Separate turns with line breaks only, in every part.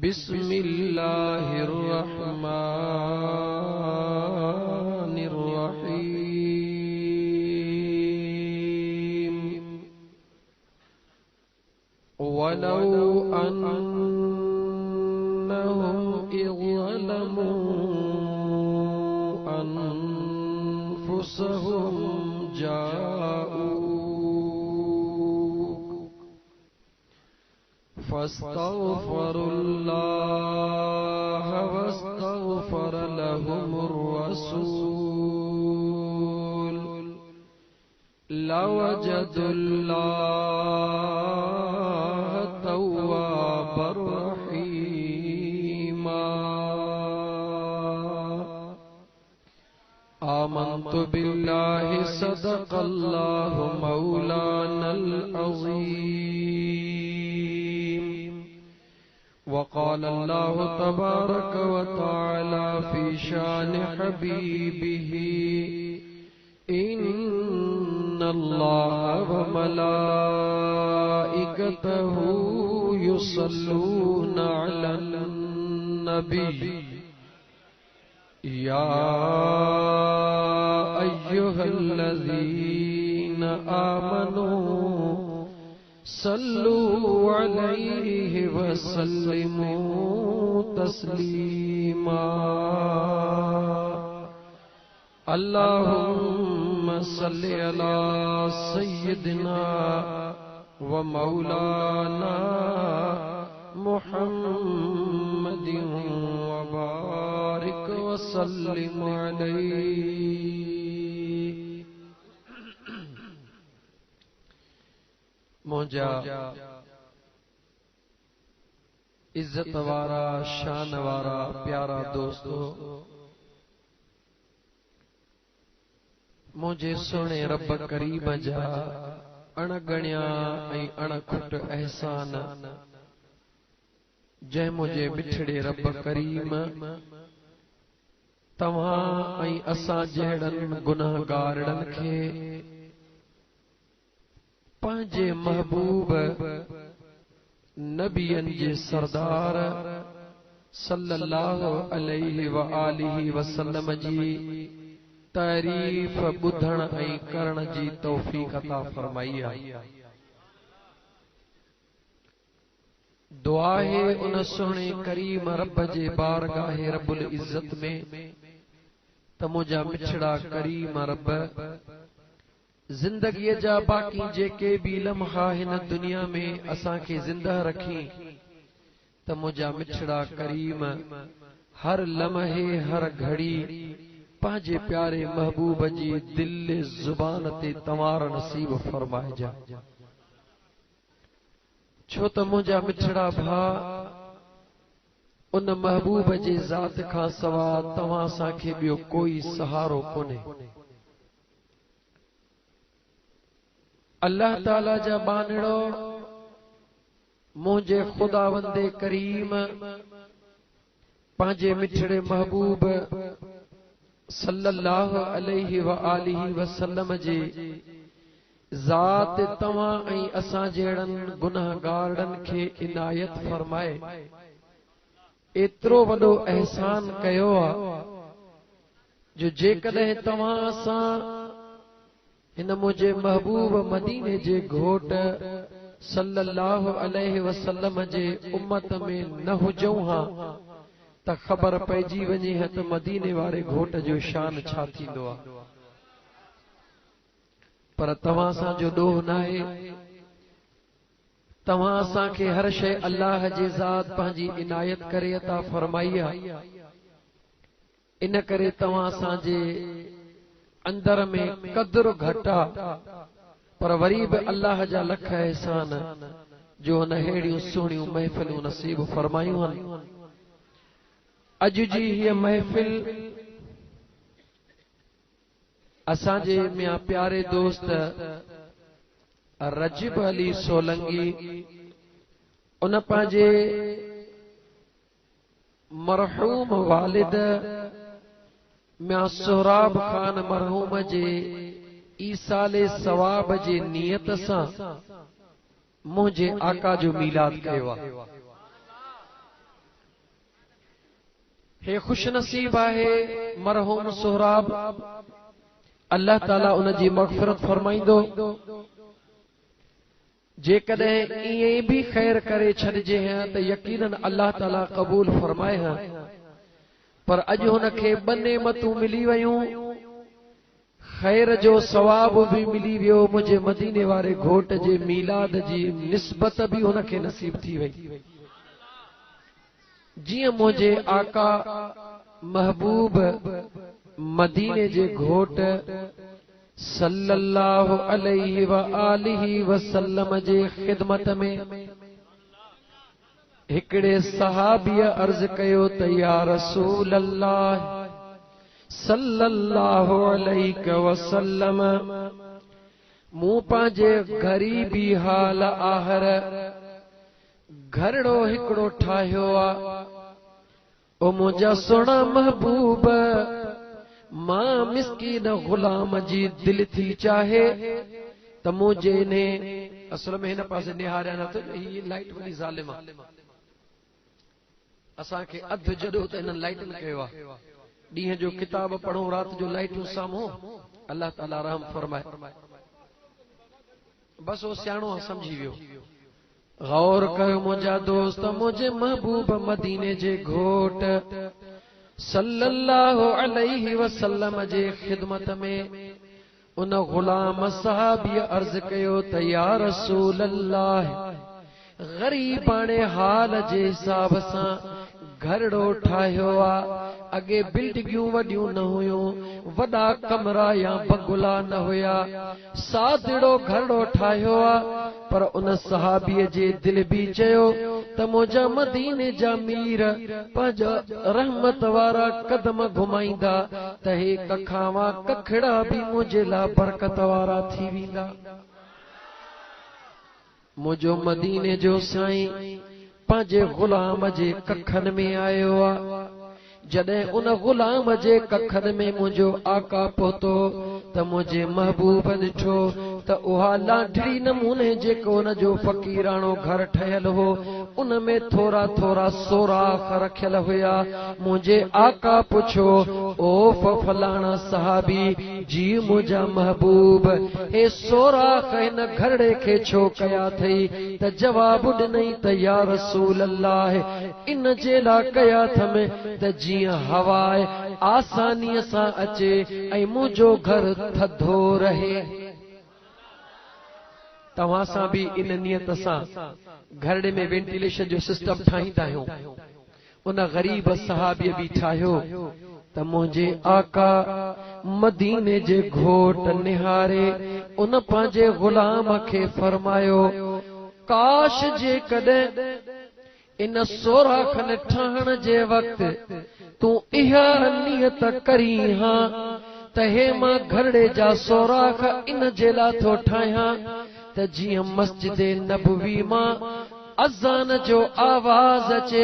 बिस्मिल्लाहिर्रहमानिर्रहीम। वलौ अन्नहुम इज़ ज़लमू अन्फुसहुम जाऊक फस्तग़फ़रुल्लाह वस्तग़फ़र लहुमुर रसूल लवजदुल्लाह तव्वाबर रहीमा। आमन्तु बिल्लाहि सदक़ल्लाहु मौलानल अज़ीम। वक़ाल अल्लाहु तबारक व तआला फ़ी शान हबीबिही इन्नल्लाह व मलाइकतहू युसल्लूना अलन नबी या अय्युहल्लज़ीना आमनू सल्लू अलैहि वसल्लिमू तस्लीमा। अल्लाहुम्मा सल्लि अला सय्यिदिना व मौलाना मुहम्मदिन व बारिक व सल्लिम अलैहि। मोजा इज्जत वारा शान वारा प्यारा दोस्तों, मुझे सुने रब करीम जा अणगणिया ऐं अणखुट एहसान जंहिं मुझे बिछड़े रब करीम तव्हां ऐं असां जहिड़नि गुनाहगारनि खे पंहिंजे महबूब नबियनि जे सरदार सल्लल्लाहु अलैहि व आलिहि वसल्लम जी तारीफ बुधण ऐं करण जी तौफीक अता फरमाई आहे। दुआ है उन सोने करीम रब जे बारगाह रब्बुल इज्जत में त मुझा मिठड़ा करीम रब जिंदगी जा बाकी जेके भी लम्हा हिन दुनिया में असां खे जिंदा रखी त मुझा मिठड़ा करीम हर लम्हे हर घड़ी पांजे प्यारे महबूब जी दिल जुबान ते तवार नसीब फरमाए जा। छो त मुझा मिठड़ा भा उन महबूब जे जात खां सवा तव्हां सां खे ॿियो कोई सहारो कोन्हे। अल्लाह ताला जा बानड़ो मुझे खुदावंदे करीम पांजे मिठड़े महबूब सल्लल्लाहु अलैहि व आलिहि वसल्लम जे ज़ात तव्हां ऐं असां जहिड़नि गुनाहगारनि खे इनायत फरमाए एतिरो वॾो एहसान कयो आहे जो जेकॾहिं तव्हां असां हिन मुझे महबूब मदीने जे घोट सल्लल्लाहु अलैहि वसल्लम जे उम्मत में न हुजऊं हा त ख़बर पइजी वञे हा त मदीने वारे घोट जो शान छा थींदो आहे। पर तव्हां सां जो ॾोह न आहे, तव्हां असां खे हर शइ अल्लाह जे ज़ात पंहिंजी इनायत करे अता फरमाई आहे। इन करे तव्हां असांजे अंदर में कदर घटा पर वरी भी अल्लाह जा लख एहसान जो न हेड़ियों सुहिणियूं महफिलूं नसीब फरमायूं हन। अज जी ये महफिल असांजे मियां प्यारे दोस्त रजिब अली सोलंगी उन पंहिंजे मरहूम वालिद मियां सोहराब खान मरहूम जे ईसाले सवाब जे नियत सां मुझे आका जो मीलाद कयो आहे। हे खुश नसीब आहे मरहूम सोहराब, अल्लाह ताला उन जी मग़फ़िरत फरमाईंदो। जेकॾहिं ईअं भी ख़ैर करे छॾिजे हा त यकीनन अल्लाह ताला क़बूल फरमाए हा। पर अॼु हुनखे ॿ नेमतूं मिली वयूं, ख़ैर जो सवाब भी मिली वियो, मुंहिंजे मदीने वारे घोट जे मीलाद जी निस्बत भी हुनखे नसीब थी वई। जीअं मुंहिंजे आका महबूब मदीने जे घोट सल्लल्लाहु अलैहि व आलिहि वसल्लम जे खिदमत में हिकड़े सहाबीअ अर्ज कयो त या रसूल अल्लाह सल्लल्लाहु अलैहि वसल्लम, मूं पंहिंजे ग़रीबी हाल आहर घरड़ो हिकड़ो ठाहियो आ। ओ मुंहिंजा सुहिणा महबूब, मां मिस्कीन गुलाम जी दिल थी चाहे त मुंहिंजे ने असल में हिन पासे निहारिया न त ही लाइट वॾी ज़ालिम आहे। असांखे अधु जॾो त हिन लाइटनि कयो आहे। ॾींहं जो किताब पढ़ूं, रात जो लाइटूं साम्हूं। अल्लाह ताला रहम फरमाए। बस वो सियाणो आहे, समझी वियो। गौर कयो मुंहिंजा दोस्त, मुंहिंजे महबूब मदीने जे घोट सल्लल्लाहु अलैहि वसल्लम जे खिदमत में उन गुलाम सहाबी अर्ज कयो त या रसूल अल्लाह, गरीबाणे हाल जे हिसाब सां घरड़ो ठाहियो आ। अगे बिल्डिंगियूं वॾियूं न हुयूं, वॾा कमरा या बंगला न हुया, सादड़ो घरड़ो ठाहियो आ। पर उन सहाबीअ जे दिल भी चयो त मुंहिंजा मदीने जा मीर पंहिंजा रहमत वारा कदम घुमाईंदा त हे कखावा कखड़ा भी मुंहिंजे लाइ बरकत वारा थी वेंदा। मुंहिंजो मदीने जो साईं पंहिंजे गुलाम जे कखन में आयो आ। जॾहिं उन गुलाम जे कखन में मुंहिंजो आका पहुतो त मुंहिंजे महबूब ॾिठो त उहा लाडली नमूने जेको उन जो फ़कीराणो घर ठहियल हो, उन में थोरा थोरा सोराख रखियल हुया। मुंहिंजे आका पुछो, ओ फलाणा सहाबी जी मुंहिंजा महबूब, हे सोराख हिन घरड़े खे छो कया अथई? त जवाब ॾिनई त या रसूल अल्लाह, इन जे लाइ कया अथमि त जीअं हवा आसानीअ सां अचे ऐं मुंहिंजो घर थधो रहे। तव्हां सां भी इन नियत सां घरड़े में वेंटिलेशन जो सिस्टम ठाहींदा आहियूं। उन गरीब सहाबीअ भी ठाहियो त मुंहिंजे आका मदीने जे घोट निहारे उन पंहिंजे गुलाम खे फरमायो, काश जे कॾहिं इन सोराखन ठहण जे वक्त तूं इहा नियत करी हा त हे मां घरड़े जा सोराख इन जे लाइ थो ठाहियां त जीअं मस्जिद नबवी मां अज़ान जो आवाज अचे,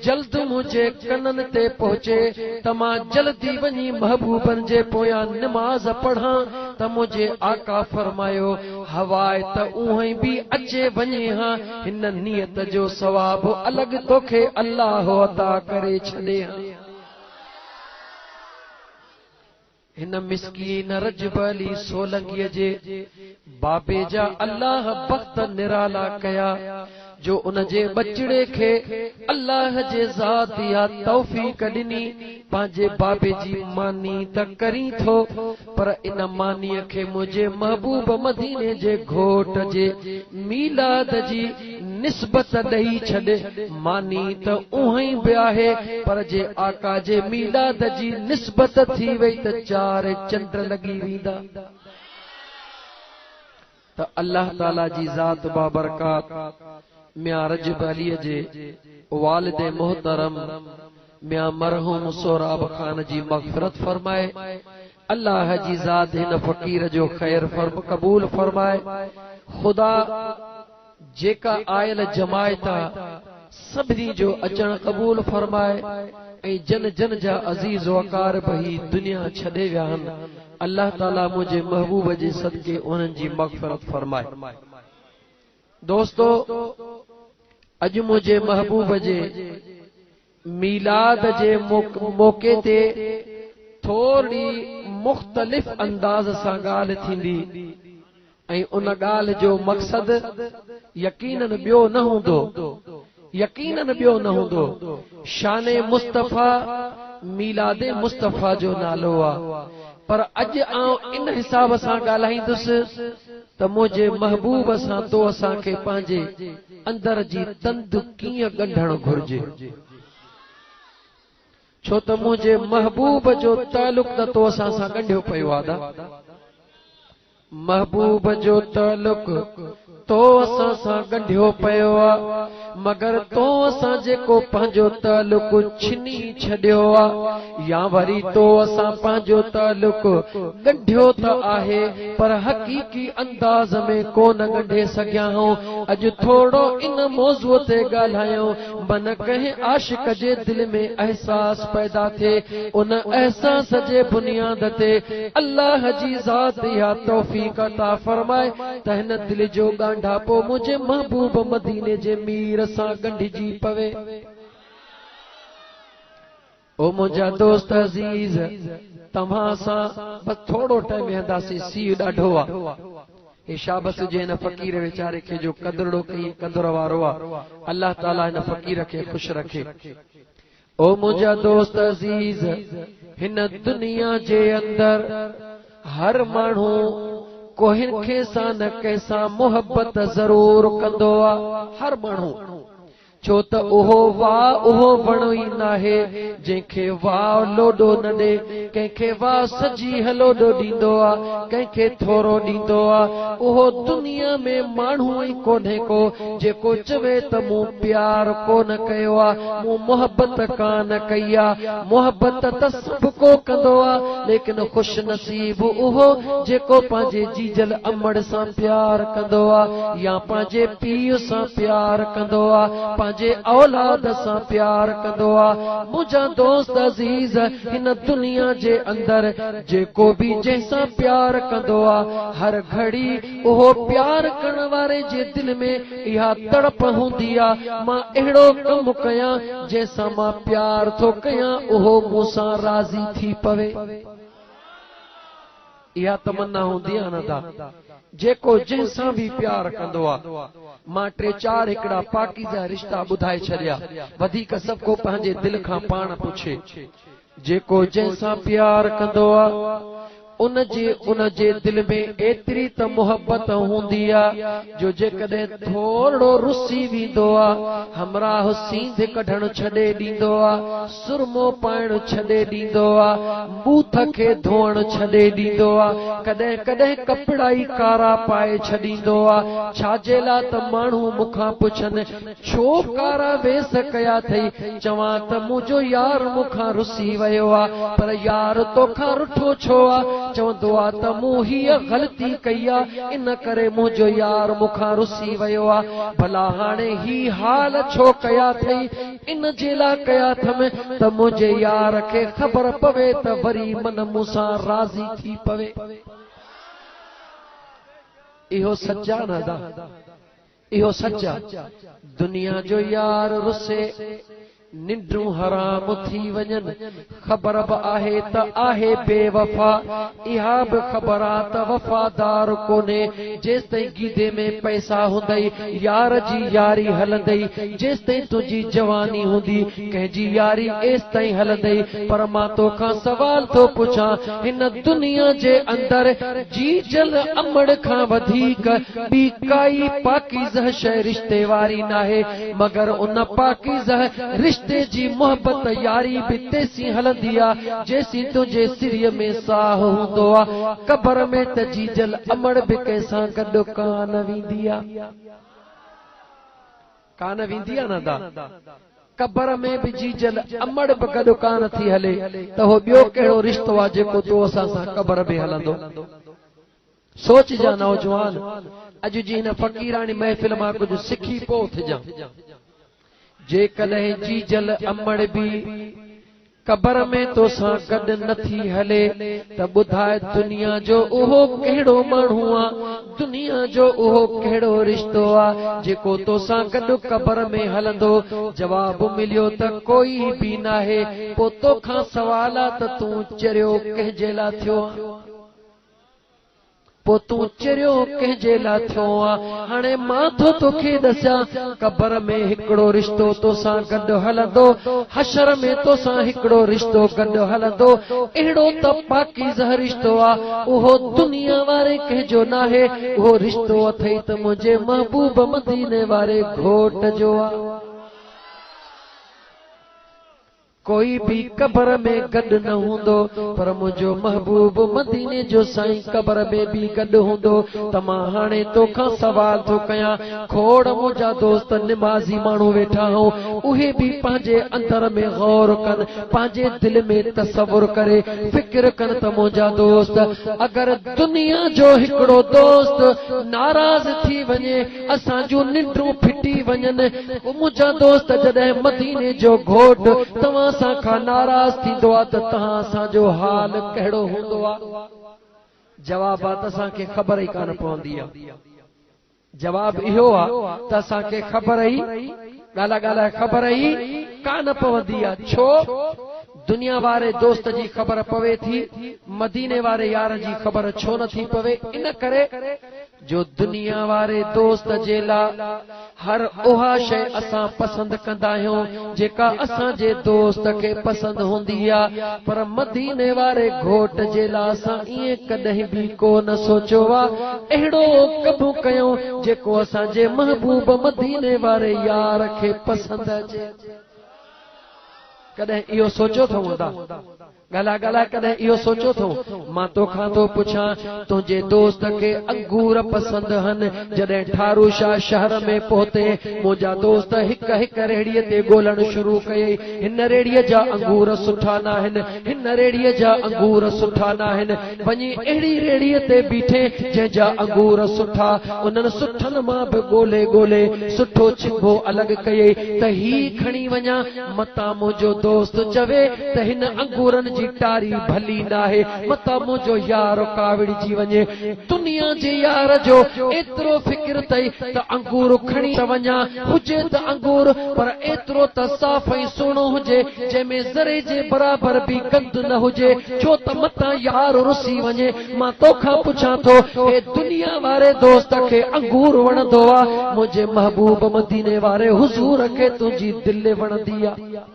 जल्द मुझे कनन ते पहुचे त मां जल्दी वञी महबूबन जे पोयां नमाज पढ़ां त मुझे आका फरमायो हवाए त उहे भी अचे वञे हां। हिन नियत जो सवाब अलग तोखे अल्लाह अता करे छॾे हां। हिन मिस्कीन रजब अली सोलंगीअ जे बाबे जा अल्लाह बख्त निराला कया जो उन जे बचड़े खे अल्लाह जे ज़ात या तौफीक ॾिनी। पंहिंजे बाबे जी मानी त करी थो, पर इन मानीअ खे मुंहिंजे महबूब मदीने जे घोट जे मीलाद जी निस्बत ॾेई छॾे। मानी त उहे बि आहे, पर जे आका जे मीलाद जी निस्बत थी वई त 4 चंड लॻी वेंदा। त अल्लाह ताला जी ज़ात बाबरकात मियां रजब अलीअ जे वालिद मोहतरम मियां मरहूम सोराब खान जी मग़फ़िरत फरमाए। अल्लाह जी ज़ात हिन फ़कीर जो ख़ैर कबूल फरमाए। खुदा जेका आयल जमायता सभिनी जो अचण कबूल फरमाए ऐं जन जन जा अज़ीज़ वकार बही दुनिया छॾे विया आहिनि। अल्लाह ताला मुंहिंजे महबूब जे सदके उन्हनि जी मग़फ़िरत फरमाए। दोस्तो, अॼु मुंहिंजे महबूब जे मीलाद जे मौके ते थोड़ी मुख्तलिफ अंदाज सां ॻाल्हि थींदी ऐं उन ॻाल्हि जो मक़सद यकीनन ॿियो न हूंदो, यकीनन ॿियो न हूंदो। शाने मुस्तफ़ा मीलादे मुस्तफ़ा जो नालो आहे, पर अॼु आउं इन हिसाब सां ॻाल्हाईंदुसि त मुंहिंजे महबूब सां तो असांखे पंहिंजे अंदर जी तंद कीअं ॻंढणु घुर्जे, छो त मुंहिंजे महबूब जो तालुक त तो असां सां ॻंढियो पियो आहे। महबूब जो तालुक तो असां सां ॻंढियो पियो आहे, मगर तो असां जेको पंहिंजो तालुक छिनी छॾियो आहे, या वरी तो असां पंहिंजो तालुक ॻंढियो त आहे पर हक़ीक़ी अंदाज़ में कोन ॻंढे सघिया आहियूं। अॼु थोरो इन मौज़ूअ ते ॻाल्हायूं, मन कंहिं आशिक जे दिल में एहसास पैदा थिए, उन एहसास जे बुनियाद ते अल्लाह जी ज़ात या तौफ़ीक़ अता फरमाए त हिन दिल जो ॻांढापो मुंहिंजे महबूब मदीने जे मीर सां ॻंढिजी पवे। ओ मुंहिंजा दोस्त अज़ीज़, तव्हां सां बस थोरो टाइम वेहंदासीं, सीउ ॾाढो आहे। हे शाबस जे हिन फ़क़ीर वीचारे खे जो कदरड़ो कई कदर वारो आहे, अल्लाह ताला हिन फ़क़ीर खे ख़ुशि रखे। ओ मुंहिंजा दोस्त अज़ीज़, हिन दुनिया जे अंदर हर माण्हू कोहिन खे सां न कंहिंसां मोहब्बत ज़रूर कंदो आहे, हर माण्हू, छो त उहो वाह उहो वणो ई नाहे जंहिंखे वाह लोॾो न ॾे, कंहिंखे वाह सजी हलोॾो ॾींदो आहे, कंहिंखे थोरो ॾींदो आहे। उहो दुनिया में माण्हू ई कोन्हे को जेको चवे त मूं प्यार कोन कयो आहे, मूं मोहब्बत कान कई आहे। मोहब्बत त सभु को कंदो आहे, लेकिन ख़ुश नसीब उहो जेको पंहिंजे जीजल अमड़ सां प्यार कंदो आहे, या पंहिंजे पीउ सां प्यार कंदो आहे, पंहिंजे औलाद सां प्यार कंदो आहे। मुंहिंजा दोस्त अज़ीज़, हिन दुनिया जे अंदर जेको बि जंहिंसां प्यार कंदो आहे, हर घड़ी उहो प्यार करण वारे जे दिल में इहा तड़प हूंदी आहे, मां अहिड़ो कमु कयां जंहिंसां मां प्यार थो कयां उहो मूंसां राज़ी थी पवे। इहा तमन्ना हूंदी आहे न दा, जेको जंहिंसां बि प्यार कंदो आहे। मां 3-4 हिकिड़ा पाकीज़ा रिश्ता ॿुधाए छॾिया, वधीक सभु को पंहिंजे दिल खां पाण पुछे। जेको जंहिंसां प्यार कंदो आहे उन जे दिल में एतिरी त मोहब्बत हूंदी आहे जो जेकॾहिं थोरो रुसी वेंदो आहे, हमराह सींध कढण छॾे ॾींदो आहे, सुरमो पाइण छॾे ॾींदो आहे, बूथ खे धोअण छॾे ॾींदो आहे, कॾहिं कॾहिं कपिड़ा ई कारा पाए छॾींदो आहे। छाजे लाइ त माण्हू मूंखां पुछनि छो कारा वेस कया अथई, चवां त मुंहिंजो यार मूंखां रुसी वियो आहे, पर यार तोखां रुठो छो आहे, चवंदो आहे त मूं हीअ ग़लती कई आहे, इन करे मुंहिंजो यार मूंखां रुसी वियो आहे। भला हाणे ही हाल छो कया अथई, इन जे लाइ कया अथमि त मुंहिंजे यार खे ख़बर पवे त वरी मन मूंसां राज़ी थी पवे। इहो सच्चा न दा, इहो सच्चा। दुनिया जो यार रुसे निंड्रूं हराम थी वञनि, ख़बर बि आहे त आहे बेवफा, इहा बि ख़बर आहे त वफ़ादार कोन्हे। जेसि ताईं गीदे में पैसा हूंदई यार जी यारी हलंदई, जेसि ताईं तुंहिंजी जवानी हूंदी कंहिंजी यारी एसि ताईं हलंदई। पर मां तोखां सवाल थो पुछां, हिन दुनिया जे अंदर जीजल अमड़ खां वधीक ॿी काई पाकीज़ह शइ रिश्ते वारी नाहे, मगर उन पाकीज़ह रिश्ते जी मोहब्बत यारी भी तेसी हलंदी आहे जेसी तुझे सिर में साह हूंदो आहे। कब्र में त जीजल अमड़ भी कंहिंसां गॾु कान वेंदी आहे, कान वेंदी आहे न दा। कब्र में भी जीजल अमड़ भी गॾु कान थी हले त हो ॿियो कहिड़ो रिश्तो आहे जेको तो असां सां कब्र में हलंदो। सोच जा नौजवान, अॼु जी हिन फ़क़ीरानी महफ़िल मां कुझु सिखी पोइ थिजां। जेकॾहिं जीजल अमड़ भी कबर में तो सां गॾु नथी हले त ॿुधाए दुनिया जो उहो कहिड़ो माण्हू आ, दुनिया जो उहो कहिड़ो रिश्तो आ जेको तो सां गॾु कबर में हलंदो। जवाब मिलियो त कोई बि नाहे। पोइ तोखां सवाल आ त तूं चरियो कंहिंजे लाइ थियो आ, पो तूं चरियो कंहिंजे लाइ थियो आ। हाणे मां तो तोखे दसियां कबर में हिकिड़ो रिश्तो तोसां गॾु हलंदो, हशर में तोसां हिकिड़ो रिश्तो गॾु हलंदो। अहिड़ो त पाकीज़ह रिश्तो आ, उहो दुनिया वारे कंहिंजो नाहे। उहो रिश्तो अथई त मुंहिंजे महबूब मदीने वारे घोट जो आ। कोई भी कबर में गॾु न हूंदो, पर मुंहिंजो महबूब मदीने जो साईं कबर में भी गॾु हूंदो। त मां हाणे तोखां सवाल थो कयां, खोड़ मुंहिंजा दोस्त निमाज़ी माण्हू वेठा हो, उहे भी पंहिंजे अंदर में गौर कनि, पंहिंजे दिल में तसवुर करे फिक्र कनि त मुंहिंजा दोस्त अगर दुनिया जो हिकिड़ो दोस्त नाराज़ थी वञे, असां जूं निंड्रूं फिटी वञनि, मुंहिंजा दोस्त जॾहिं मदीने जो घोट तव्हां असां खां नाराज़ थींदो आ त तव्हां असांजो हाल कहिड़ो हूंदो आ? जवाब आ त असांखे ख़बर ई कान पवंदी आ। जवाब इहो आ त असांखे ख़बर ई ॻाल्हाए ख़बर ई कान पवंदी आ। छो? दुनिया वारे दोस्त जी ख़बर पवे थी, मदीने वारे यार जी ख़बर छो नथी पवे? इन करे जो दुनिया वारे दोस्त जे लाइ हर उहा शइ असां पसंद कंदा आहियूं जेका असांजे दोस्त खे पसंद हूंदी आ, पर मदीने वारे घोट जे लाइ असां ईअं कॾहिं बि कोन सोचियो आ अहिड़ो कबू कयूं जेको असांजे महबूब मदीने वारे यार खे पसंद अचे। कॾहिं इहो सोचियो अथऊं हूंदा? ॻाल्हाए कॾहिं इहो सोचियो अथऊं? मां तोखां थो पुछां, तुंहिंजे दोस्त खे अंगूर पसंद हन? जॾहिं ठारूशाह शहर में पहुते, मुंहिंजा दोस्त हिक हिक रेड़ीअ ते ॻोल्हण शुरू कयई, हिन रेड़ीअ जा अंगूर सुठा न आहिनि, हिन रेड़ीअ जा अंगूर सुठा न आहिनि। वञी अहिड़ी रेड़ीअ ते बीठे जंहिंजा अंगूर सुठा, उन्हनि सुठनि मां बि ॻोल्हे ॻोल्हे सुठो छिंभो अलॻि कयई त ही खणी वञा। मतां मुंहिंजो दोस्त चवे त हिन अंगूरनि जी टारी भली नाहे, मतां मुंहिंजो यार काविड़जी वञे। दुनिया जे यार जो एतिरो फिक्र अथई त अंगूर खणी त वञा, हुजे त अंगूर पर एतिरो त साफ़ ऐं सुहिणो हुजे जंहिंमें ज़रे जे बराबर बि गंद न हुजे, छो त मतां यार रुसी वञे। मां तोखां पुछां थो, हे दुनिया वारे दोस्त खे अंगूर वणंदो आहे, मुंहिंजे महबूब मदीने वारे हुज़ूर खे तुंहिंजी दिलि वणंदी आहे?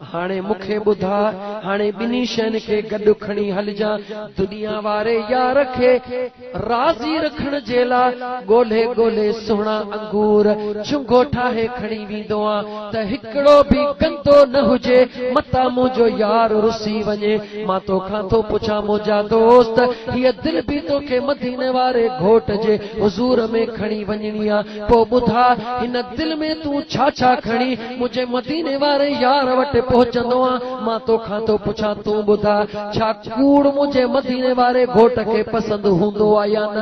हाणे मूंखे ॿुधा, हाणे ॿिन्ही शयुनि खे गॾु खणी हलजां। दुनिया वारे यार खे राज़ी रखण जे लाइ ॻोल्हे ॻोल्हे सुहिणा अंगूर चुंगो ठाहे खणी वेंदो आ त हिकिड़ो बि गंदो न हुजे, मतां मुंहिंजो यार रुसी वञे। मां तोखां थो पुछां मुंहिंजा दोस्त, हीअ दिलि बि तोखे मदीने वारे घोट जे हुज़ूर में खणी वञणी आ, पोइ ॿुधा हिन दिलि में तूं छा छा खणी मुंहिंजे मदीने वारे यार वटि पहुचंदो आ? मां तोखां थो पुछां, तूं ॿुधा छा कूड़ मुंहिंजे मदीने वारे घोट खे पसंद हूंदो आहे या न?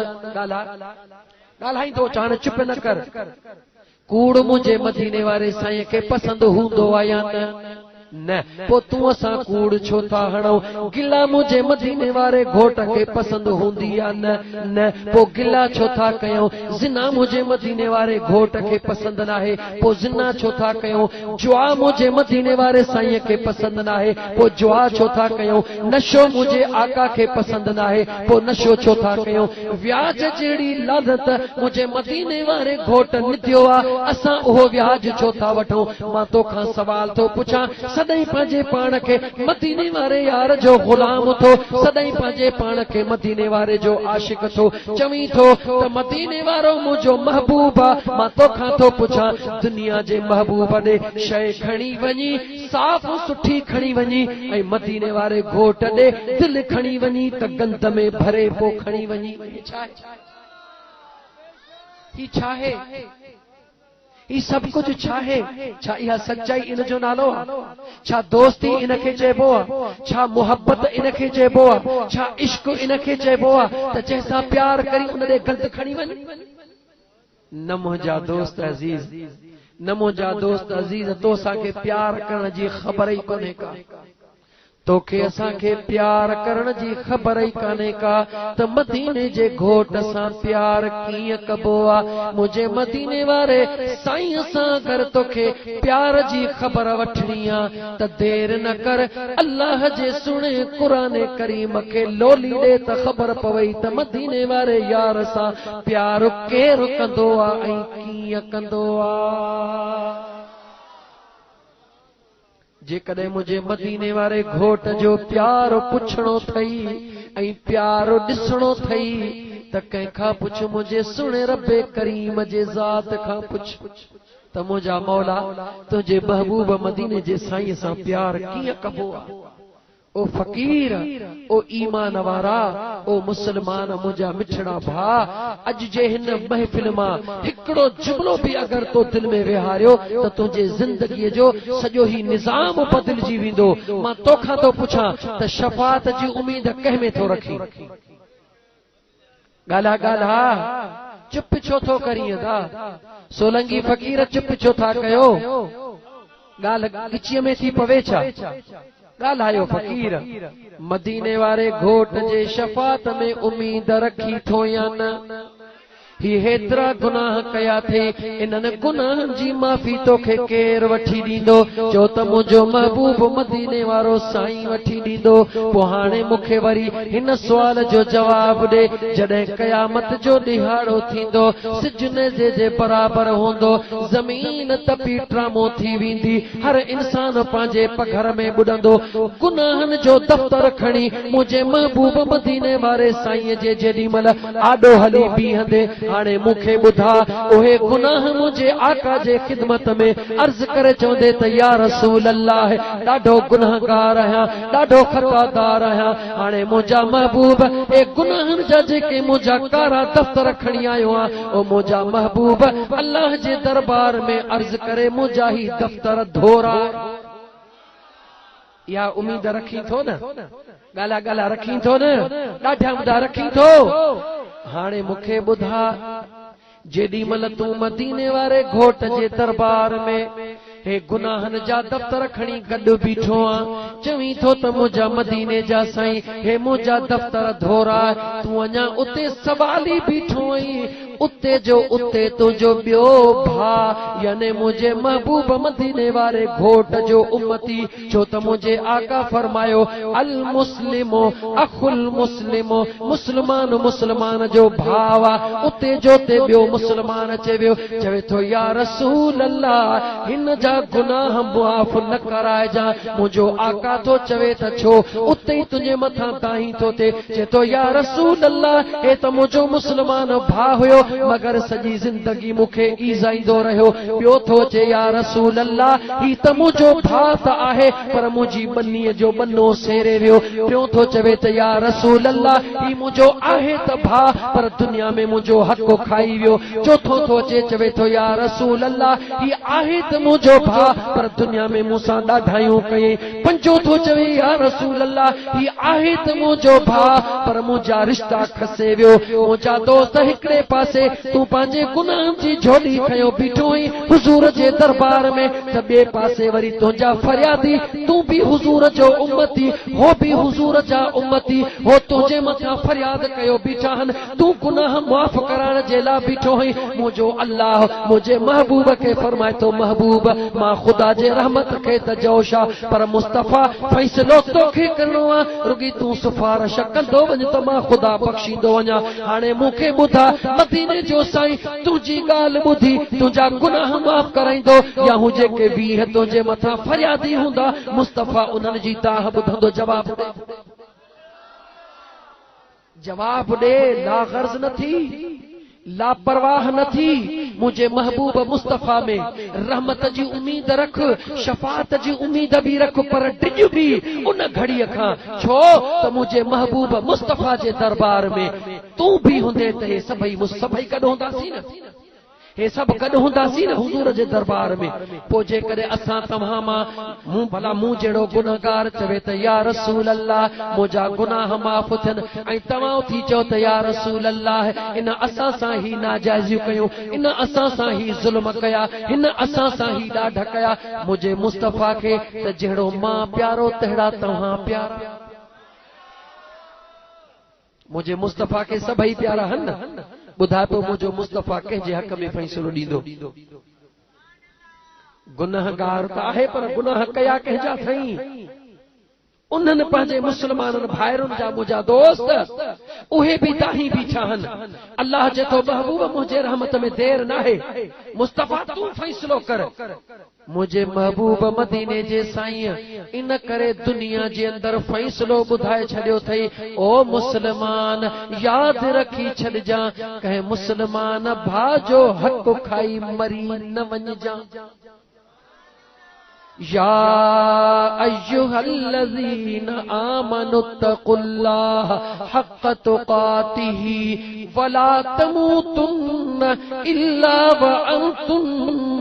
ॻाल्हाईंदो चाण, चुप न कर। कूड़ मुंहिंजे मदीने वारे साईं खे पसंद हूंदो आहे या न? न। पोइ तूं असां कूड़ छो था हणूं? गिला मुंहिंजे मदीने वारे घोट खे पसंद हूंदी या न? न। पोइ गिला छो था कयूं? ज़िना मुंहिंजे मदीने वारे घोट खे पसंद न आहे, पोइ ज़िना छो था कयूं? जुआ मुंहिंजे मदीने वारे साईं खे पसंद न आहे, पोइ जुआ छो था कयूं? नशो मुंहिंजे आका खे पसंद न आहे, पोइ नशो छो था कयूं? व्याज जहिड़ी लानत मुंहिंजे मदीने वारे घोट निधियो आहे, असां उहो व्याज छो था वठूं? मां तोखां सवाल थो पुछां, सदाई पंहिंजे पाण खे मदीने वारे यार जो गुलाम थो, सदाई पंहिंजे पाण खे मदीने वारे जो आशिक थो, चवी थो त मदीने वारो मुंहिंजो महबूब आहे। मां तोखां थो पुछां, दुनिया जे महबूब ॾे शइ खणी वञी, साफ़ सुठी खणी वञी, ऐं मदीने वारे घोट ॾे दिलि खणी वञी त गंद में भरे पोइ खणी वञी। ही छा आहे? ही सब कुछ छा है? छा इहा सच्चाई इन जो नालो आहे? छा दोस्ती इन खे चइबो आहे? छा मोहब्बत इन खे चइबो आहे? छा इश्क इन खे चइबो आहे त जंहिंसां प्यार करी उन ॾे गंद खणी वञ? न मुंहिंजा दोस्त अज़ीज़, न मुंहिंजा दोस्त अज़ीज़, तोसां खे प्यार करण जी ख़बर ई कोन्हे का, तोखे असां खे प्यार करण जी ख़बर ई कान्हे का त मदीने जे घोट सां प्यार कीअं कबो आहे। मुंहिंजे मदीने वारे साईं सां अगरि तोखे प्यार जी ख़बर वठणी आहे त देर न कर, अल्लाह जे सुणे क़ुरान करीम खे लोली ॾे त ख़बर पवई त मदीने वारे यार सां प्यार केरु कंदो आहे ऐं कीअं कंदो आहे। जेकॾहिं मुंहिंजे मदीने वारे घोट जो प्यार पुछणो थई ऐं प्यार ॾिसणो थई त कंहिंखां पुछ, मुंहिंजे सुणे रब्बे करीम जे ज़ात खां पुछ त मुंहिंजा मौला तुंहिंजे महबूब मदीने जे साईं सां प्यार कीअं कबो आहे। ओ फ़कीर, ओ ईमान वारा, ओ मुसलमान मुंहिंजा मिठड़ा भा, अॼु जे हिन महफ़िल मां हिकिड़ो जुमिलो बि अगरि तो दिल में विहारियो त तुंहिंजे ज़िंदगीअ जो सॼो ही निज़ाम बदिलजी वेंदो। मां तोखां थो पुछां त शफ़ाअत जी उम्मीद कंहिं में थो रखी? ॻाल्हा ॻाल्हा, चुप छो थो करीं था? सोलंगी फ़कीर चुप छो था कयो? ॻाल्हि गिचीअ में थी पवे छा? ॻाल्हायो फ़कीर, मदीने वारे घोट जे शफ़ाअत में उम्मीद रखी थो या न? ही हेतिरा गुनाह कया थे, इन्हनि गुनाहनि जी माफ़ी तोखे केरु वठी ॾींदो? चो त मुंहिंजो महबूब मदीने वारो साईं वठी ॾींदो। पोइ हाणे मूंखे वरी हिन सुवाल जो जवाब ॾे, जॾहिं क़यामत जो ॾिहाड़ो थींदो, सिज नेज़े जे बराबर हूंदो, ज़मीन तपी ट्रामो थी वेंदी, हर इंसान पंहिंजे पघर में ॿुॾंदो, गुनाहनि जो दफ़्तर खणी मुंहिंजे महबूब मदीने वारे साईं जे जेॾी महिल आॾो हली बीहंदे, हाणे मूंखे ॿुधा, उहे गुनाह मुंहिंजे आका जे ख़िदमत में अर्ज़ करे चवंदे त या रसूल अल्लाह, ॾाढो गुनाहगार आहियां, ॾाढो ख़तादार आहियां। हाणे मुंहिंजा महबूब ए गुनाहनि जा जेके मुंहिंजा कारा दफ़्तर खणी आयो आहियां, ओ मुंहिंजा महबूब अल्लाह जे दरबार में अर्ज़ करे मुंहिंजा ही दफ़्तर धोरा। या उम्मीद रखी थो न? ॻाल्हा ॻाल्हा रखी थो न? ॾाढा मुदा रखी थो। हाणे मूंखे ॿुधा, जेॾी महिल तूं मदीने वारे घोट जे दरबार में हे गुनाहनि जा दफ़्तर खणी गॾु बीठो आ, चवीं थो त मुंहिंजा मदीने जा साईं हे मुंहिंजा दफ़्तर धोरा, तूं अञा उते सवाली बीठो आहीं, उते जो उते तुंहिंजो ॿियो भाउ याने मुंहिंजे महबूब मदीने वारे घोट जो उम्मती, छो त मुंहिंजे आका फरमायो अल मुस्लिमो अखुल मुस्लिमो, मुस्लमान मुस्लमान जो भाउ आहे। उते जो उते ॿियो मुस्लमान अचे वियो, चवे थो या रसूल अल्लाह, हिन जा गुनाह मुआफ़ न कराइजां। मुंहिंजो आका थो चवे त छो? उते ई तुंहिंजे मथां ताहीं थो थिए। चए थो या रसूल अल्लाह, हे त मुंहिंजो मुस्लमान भाउ हुयो, मगर सॼी ज़िंदगी मूंखे ईज़ाईंदो रहियो। ॿियो थो चए या रसूल अल्लाह, ही त मुंहिंजो भाउ त आहे, पर मुंहिंजी बनीअ जो बनो सेरे वियो। टियों थो चवे त या रसूल अल्लाह, ही मुंहिंजो आहे त भाउ, पर दुनिया में मुंहिंजो हक़ खाई वियो। चौथो थो अचे, चवे थो या रसूल अल्लाह, ही आहे त मुंहिंजो भाउ, पर दुनिया में मूंसां ॾाढायूं कयईं। पंजो थो चवे या रसूल अल्लाह, ही आहे त मुंहिंजो भाउ, पर मुंहिंजा रिश्ता खसे वियो। मुंहिंजा दोस्त हिकिड़े पासे, तूं पंहिंजे गुनाहनि जी झोली खयो बीठो आहीं हुज़ूर जे दरबार में, त ॿिए पासे वरी तुंहिंजा फरियादी, तूं बि हुज़ूर जो उम्मती, हो बि हुज़ूर जा उम्मती, हो तुंहिंजे मथां फरियाद कयो बीठा आहिनि, तूं गुनाह माफ़ कराइण जे लाइ बीठो आहीं। मुंहिंजो अल्लाह मुंहिंजे महबूब खे फरमाए थो, महबूब मां ख़ुदा जे रहमत खे त जोश आहे, पर मुस्तफ़ा फ़ैसिलो तोखे करणो आहे, रुगी तूं सिफारिश कंदो वञ त मां ख़ुदा बख़्शींदो वञा। हाणे मूंखे ॿुधा, मदीने जो साईं तुंहिंजी ॻाल्हि ॿुधी तुंहिंजा गुनाह माफ़ कराईंदो, या हू जेके 20 तुंहिंजे मथां फरियादी हूंदा, मुस्तफ़ा उन्हनि जी दाह ॿुधंदो? जवाब ॾे, जवाब ॾे। लाग़र्ज़ न थी, लापरवाह न थी, मुझे महबूब मुस्तफ़ा में रहमत जी उम्मीद रख, शफात जी उम्मीद भी रख, पर डिज भी उन घड़ीअ खां, छो त मुझे महबूब मुस्तफ़ा जे दरबार में तू भी हुंदे त सभई गॾु हूंदासीं न। हे सब गड हुंदासी न हुजूर जे दरबार में। पो जे करे असां तव्हां मां मूं भला मूं जहिड़ो गुनहगार चवे त या रसूल अल्लाह मुंहिंजा गुनाह माफ़ थियनि, ऐं तव्हां उथी चओ त या रसूल अल्लाह इन असां सां ही नाजाइज़ियूं कयूं, इन असां सां ही ज़ुल्म कया, इन असां सां ही ॾाढा कया। मुंहिंजे मुस्तफ़ा खे त जहिड़ो मां प्यारो तहिड़ा तव्हां प्यारा। मुंहिंजे मुस्तफ़ा खे सभई प्यारा हन। ॿुधाए पियो मुंहिंजो मुस्तफ़ा कंहिंजे हक़ में फ़ैसिलो ॾींदो? गुनहगार त आहे पर गुनाह कया कंहिंजा अथई? उन्हनि पंहिंजे मुस्लमाननि भाइरुनि जा मुंहिंजा दोस्त उहे बि ताही बीठा आहिनि। अल्लाह जे तो महबूब मुंहिंजे रहमत में देर नाहे, मुस्तफ़ा तूं फ़ैसिलो कर। मुंहिंजे महबूब मदीने जे साईं इन करे दुनिया जे अंदर फ़ैसिलो ॿुधाए छॾियो अथई। ओ मुस्लमान यादि रखी छॾिजां, कंहिं मुस्लमान भाउ जो हक़ खाई मरी न वञिजां। या अय्युहल्लज़ीना आमनु तक़ुल्लाह हक़्क़ तुक़ातिही वला तमूतुन्न इल्ला व अंतुम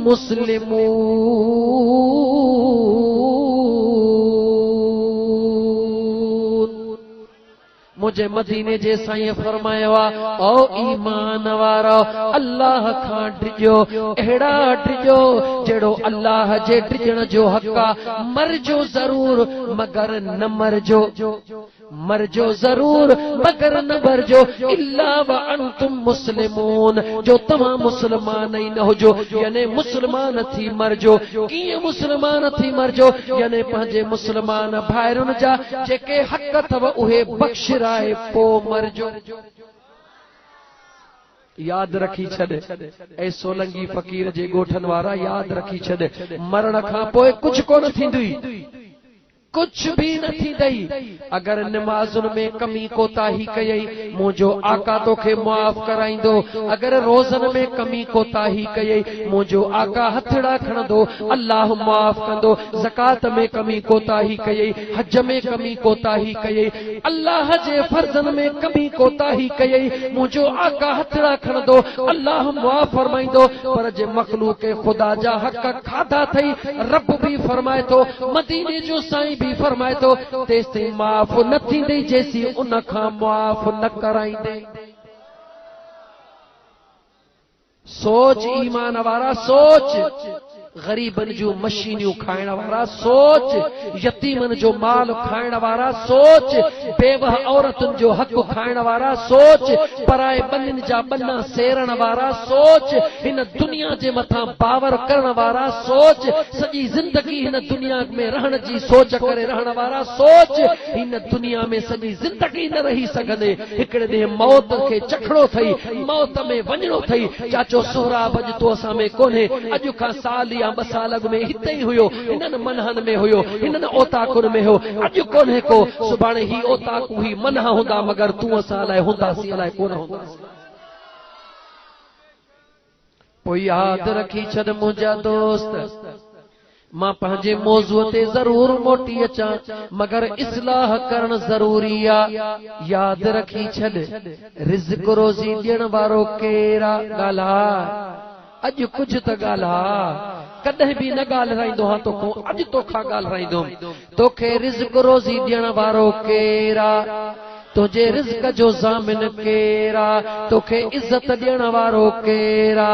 मुस्लिमून। मुझे मदीने जे साईं फरमायो ओ ईमान वारो अल्लाह खां डिजो, अहिड़ा डिजो जहिड़ो अल्लाह जे डिजण जो हक़ आ। मरजो जरूर मगर न मरजो, मरजो जरूर मगर न मरजो इल्ला व अंतुम मुस्लिमून, जो तव्हां मुस्लमान ही न हुजो, यानी मुस्लमान थी मरजो। कीअं मुस्लमान थी मरजो? यानी पंहिंजे मुस्लमान भाइरुनि जा जेके हक़ अथव उहे बख़्शिराए पो मरजो। याद रखी छॾ ऐं सोलंगी फ़कीर जे ॻोठनि वारा, याद रखी छॾ मरण खां पोइ कुझु कोन थींदुई, कुछ भी न थींदई। अगर नमाज़ुनि में कमी कोताही कयई मुंहिंजो आका तोखे मुआफ़ कराईंदो, अगर रोज़न में कमी कोताही कयई मुंहिंजो आका हथड़ा खणंदो, अल्लाह मुआफ़ कंदो। ज़कात में कमी कोताही कयई, हज में कमी कोताही कयई, अल्लाह जे फर्ज़न में कमी कोताही कयई मुंहिंजो आका हथड़ा खणंदो, अल्लाह मुआफ़ फरमाईंदो। पर जे मख़लूक़ ख़ुदा जा हक़ खाधा थई, रब भी फरमाए थो, मदीने जो साईं भी फरमाए तो तेसी माफ़ न थींदी जेसी उन खां मुआफ़ न कराईंदे। सोच ईमान वारा, सोच गरीबन जो मशीनियूं खाइण वारा, सोच यतीमन जो माल खाइण वारा, सोच बेवह औरतुनि जो हक़ खाइण वारा, सोच पराए बनिन जा बन्ना सेरण वारा, सोच हिन दुनिया जे मथां बावर करण वारा, सोच सॼी ज़िंदगी हिन दुनिया में रहण जी सोच करे रहण वारा, सोच हिन दुनिया में सॼी ज़िंदगी न रही सघंदे, हिकिड़े ॾींहुं मौत खे चखणो अथई, मौत में वञणो अथई। चाचो सोहराब अॼु तो असां में कोन्हे, अॼु खां साल या 2 साल अॻु में हिते ई हुयो, हिननि मनहनि में हुयो, हिननि ओताकुनि में हो, अॼु कोन्हे को, सुभाणे ही ओताकू ही मनह हूंदा, मगर तूं असां लाइ हूंदासीं अलाए कोन हूंदासीं। पोइ यादि रखी छॾ मुंहिंजा दोस्त, मां पंहिंजे मौज़ूअ ते ज़रूर मोटी अचां, मगर इस्लाह करण ज़रूरी आ। यादि रखी छॾ रिज़्क़ रोज़ी ॾियण वारो केरु आ? ॻाल्हाए अॼु कुझु त ॻाल्हाए, कॾहिं बि न ॻाल्हाईंदो हा तोखां, अॼु तोखां ॻाल्हाईंदुमि। तोखे रिज़्क़ रोज़ी ॾियण वारो केरु आ? तुझे रिज़्क़ जो ज़ामिन केरा, तोखे इज्जत ॾियण वारो केरा,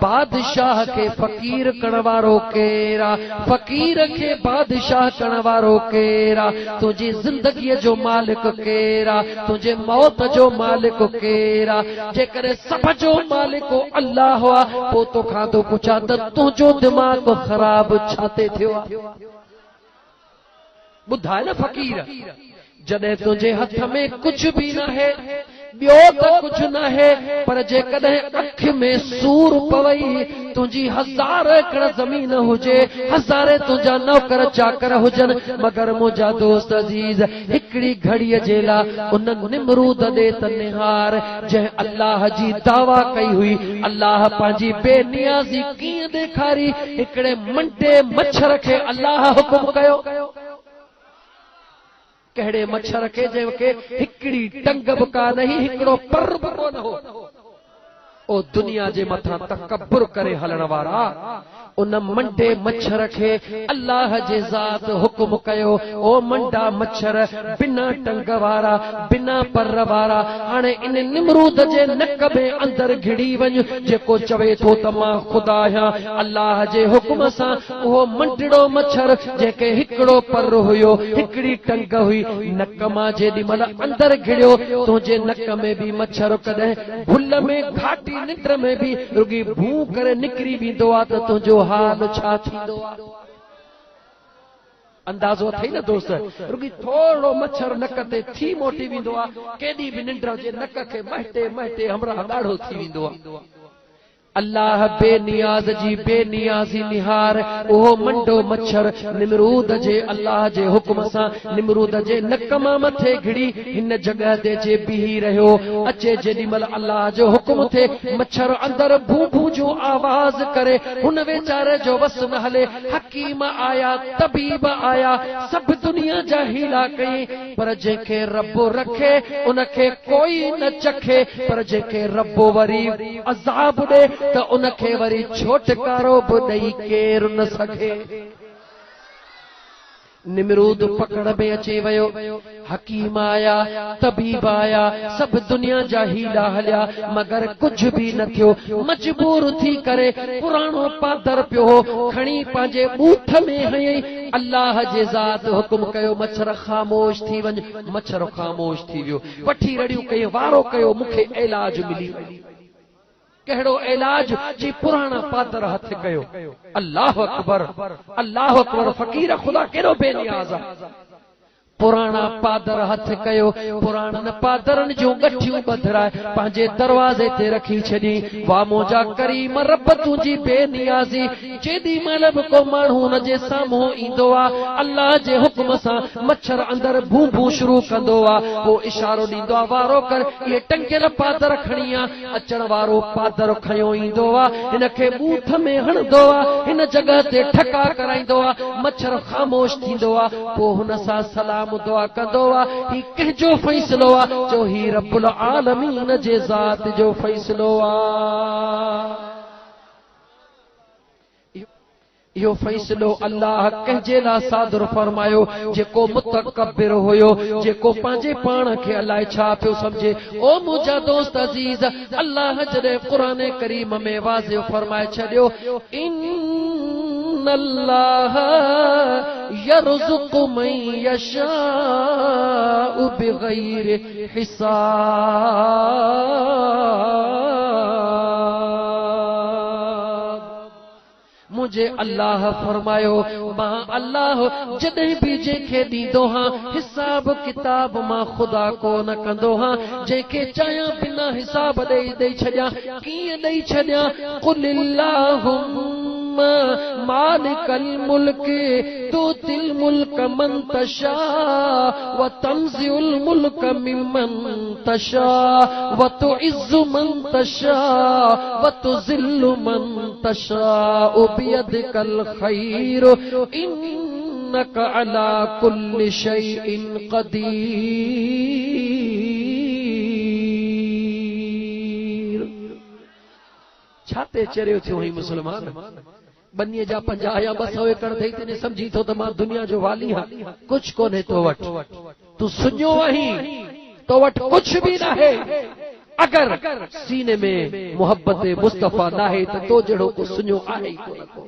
बादशाह के फ़कीर करण वारो केरा, फ़कीर के बादशाह करण वारो केरा, तुझी ज़िंदगीअ जो मालिक केरा, तुझे मौत जो मालिक केरा। जेकॾहिं सब जो मालिक अल्लाह आ, पोइ तोखां थो पुछां त तुंहिंजो दिमाग़ ख़राब छाते थियो आहे? ॿुधाए न फ़कीर, जॾहिं तुझे हथ में कुछ भी न है, ॿियो त कुछ न है, पर जेकॾहिं अख में सूर पवई, तुझी 1000 एकड़ ज़मीन हुजे, 1000 तुझा नौकर चाकर हुजन, मगर मुंहिंजा दोस्त अज़ीज़ हिकिड़ी घड़ीअ जे लाइ उन निमरूद ॾे त निहार, जंहिं अल्लाह जी दावा कई हुई, अल्लाह पंहिंजी बेनियाज़ी कीअं ॾेखारी। हिकिड़े मंटे मच्छर खे अल्लाह हुकुम कयो, कहिड़े मच्छर के जंहिंखे हिकिड़ी टंग बि का नहीं, हिकिड़ो पर बि कोन हो, ओ दुनिया जे मथा तकब्बुर करे हलण वारा उन मंडे मच्छर खे अल्लाह जे ज़ात हुक्म कयो, ओ मंडा मच्छर बिना टंग वारा बिना पर वारा हाणे इन निमरूद जे नक में अंदर घिड़ी वञ, जेको चवे थो त मां खुदा आहियां अल्लाह जे हुक्म सां उहो मंडड़ो मच्छर जेके हिकिड़ो पर हुयो हिकिड़ी टंग हुई नक मां जेॾी महिल अंदर घिड़ियो तुंहिंजे नक में बि मच्छर कॾहिं भुल में घाटी निंड में बि रुगी भू करे निकिरी वेंदो आहे त तुंहिंजो हाल छा थींदो आहे। अंदाज़ो अथई न दोस्त, रुगी थोड़ो मच्छर नक ते थी मोटी वेंदो आहे, केॾी बि निंड हुजे नक खे महटे महटे हमरा ॻाढ़ो थी वेंदो आहे। अल्लाह बेनियाज़ जी बेनियाज़ी निहार उहो मंडो मच्छर निमरूद जे अल्लाह जे हुक्म सां निमरूद जे नक मां मथे घिड़ी हिन जगह ते जे बीही रहियो अचे जेॾी महिल अल्लाह जो हुक्म थे मच्छर अंदर भू भू जो आवाज़ करे हुन वेचारे जो वस न हले। हकीम आया तबीब आया सब दुनिया जा हीला कई पर जेके रब्बो रखे उनखे कोई न चखे, पर जेके रब्बो वरी अज़ाब ॾे त उनखे वरी छोटकारो बि ॾेई केर न सघे। निमरूद पकड़ में अची वियो, हकीम आया तबीब आया सब दुनिया जा हीला हलिया मगर कुछ भी न थियो। मजबूर थी करे पुराणो पादर पियो खणी पंहिंजे बूथ में हयई, अल्लाह जे ज़ात हुक्म कयो मच्छर ख़ामोश थी वञ। मच्छर ख़ामोश थी वियो, वठी रड़ियूं कई वारो कयो मूंखे इलाज मिली कहिड़ो इलाज जी पुराणा पादर हथ कयो। अल्लाह अकबर अल्लाह अकबर, फकीर ख़ुदा केॾो बेनियाज़ आहे। पुराणा पादर हथ कयो, पुराणनि पादरनि जूं गठियूं बधराए पंहिंजे दरवाज़े ते रखी छॾी। वाह मुंहिंजा करीम रब तुंहिंजी बेनियाज़ी जेॾी महिल बि को माण्हू हुन जे साम्हूं ईंदो आहे अल्लाह जे हुक्म सां मच्छर अंदर भू भू शुरू कंदो आहे, पोइ इशारो ॾींदो आहे वारो कर इहे टंगियल पादर खणी आ। अचण वारो पादर खयो ईंदो आहे हिनखे बूथ में हणंदो आहे, हिन जगह ते ठका कराईंदो आहे, मच्छर ख़ामोश थींदो आहे, पोइ हुन सां सलाम दुआ कंदो आहे। ही कंहिंजो फ़ैसिलो आहे जो ही रब्बुल आलमीन जे ज़ात जो फ़ैसिलो आहे। इहो फ़ैसिलो अल्लाह कंहिंजे लाइ सादर फरमायो जेको मुतकब्बिर हुयो, जेको पंहिंजे पाण खे अलाए छा पियो सम्झे। ओ मुंहिंजा दोस्त अज़ीज़, अल्लाह जॾहिं क़ुरान करीम में वाज़िह फरमाए छॾियो अल्लाह यरज़ुक़ु मन यशाउ बिग़ैरि हिसाब। मुझे अल्लाह फरमायो मां अल्लाह जॾहिं बि जंहिंखे ॾींदो हां हिसाब किताब मां ख़ुदा को न कंदो हां, जंहिंखे चाहियां बिना हिसाब ॾेई छॾियां। कीअं ॾेई छॾियां? कुलिल्लाहुम्मा मालिकल मुल्क तुतिल मुल्क मन तशा व तंज़िउल मुल्क मिम्मन तशा व तुइज़्ज़ु मन तशा व तुज़िल्लु मन तशा बियदिकल खैर इन्नका अला कुल्लि शैइन क़दीर। छाते चरियो थियो ही मुसलमान? बनीअ जा 50 या 200 एकड़ थई तने समझी थो त मां दुनिया जो वाली हां, कुछ कोन्हे तो वट। तू सुञो आहीं, तो वट कुछ भी नाहे। अगर सीने में मोहब्बत मुस्तफा नाहे त तो जहिड़ो को सुञो आहे ई कोन को।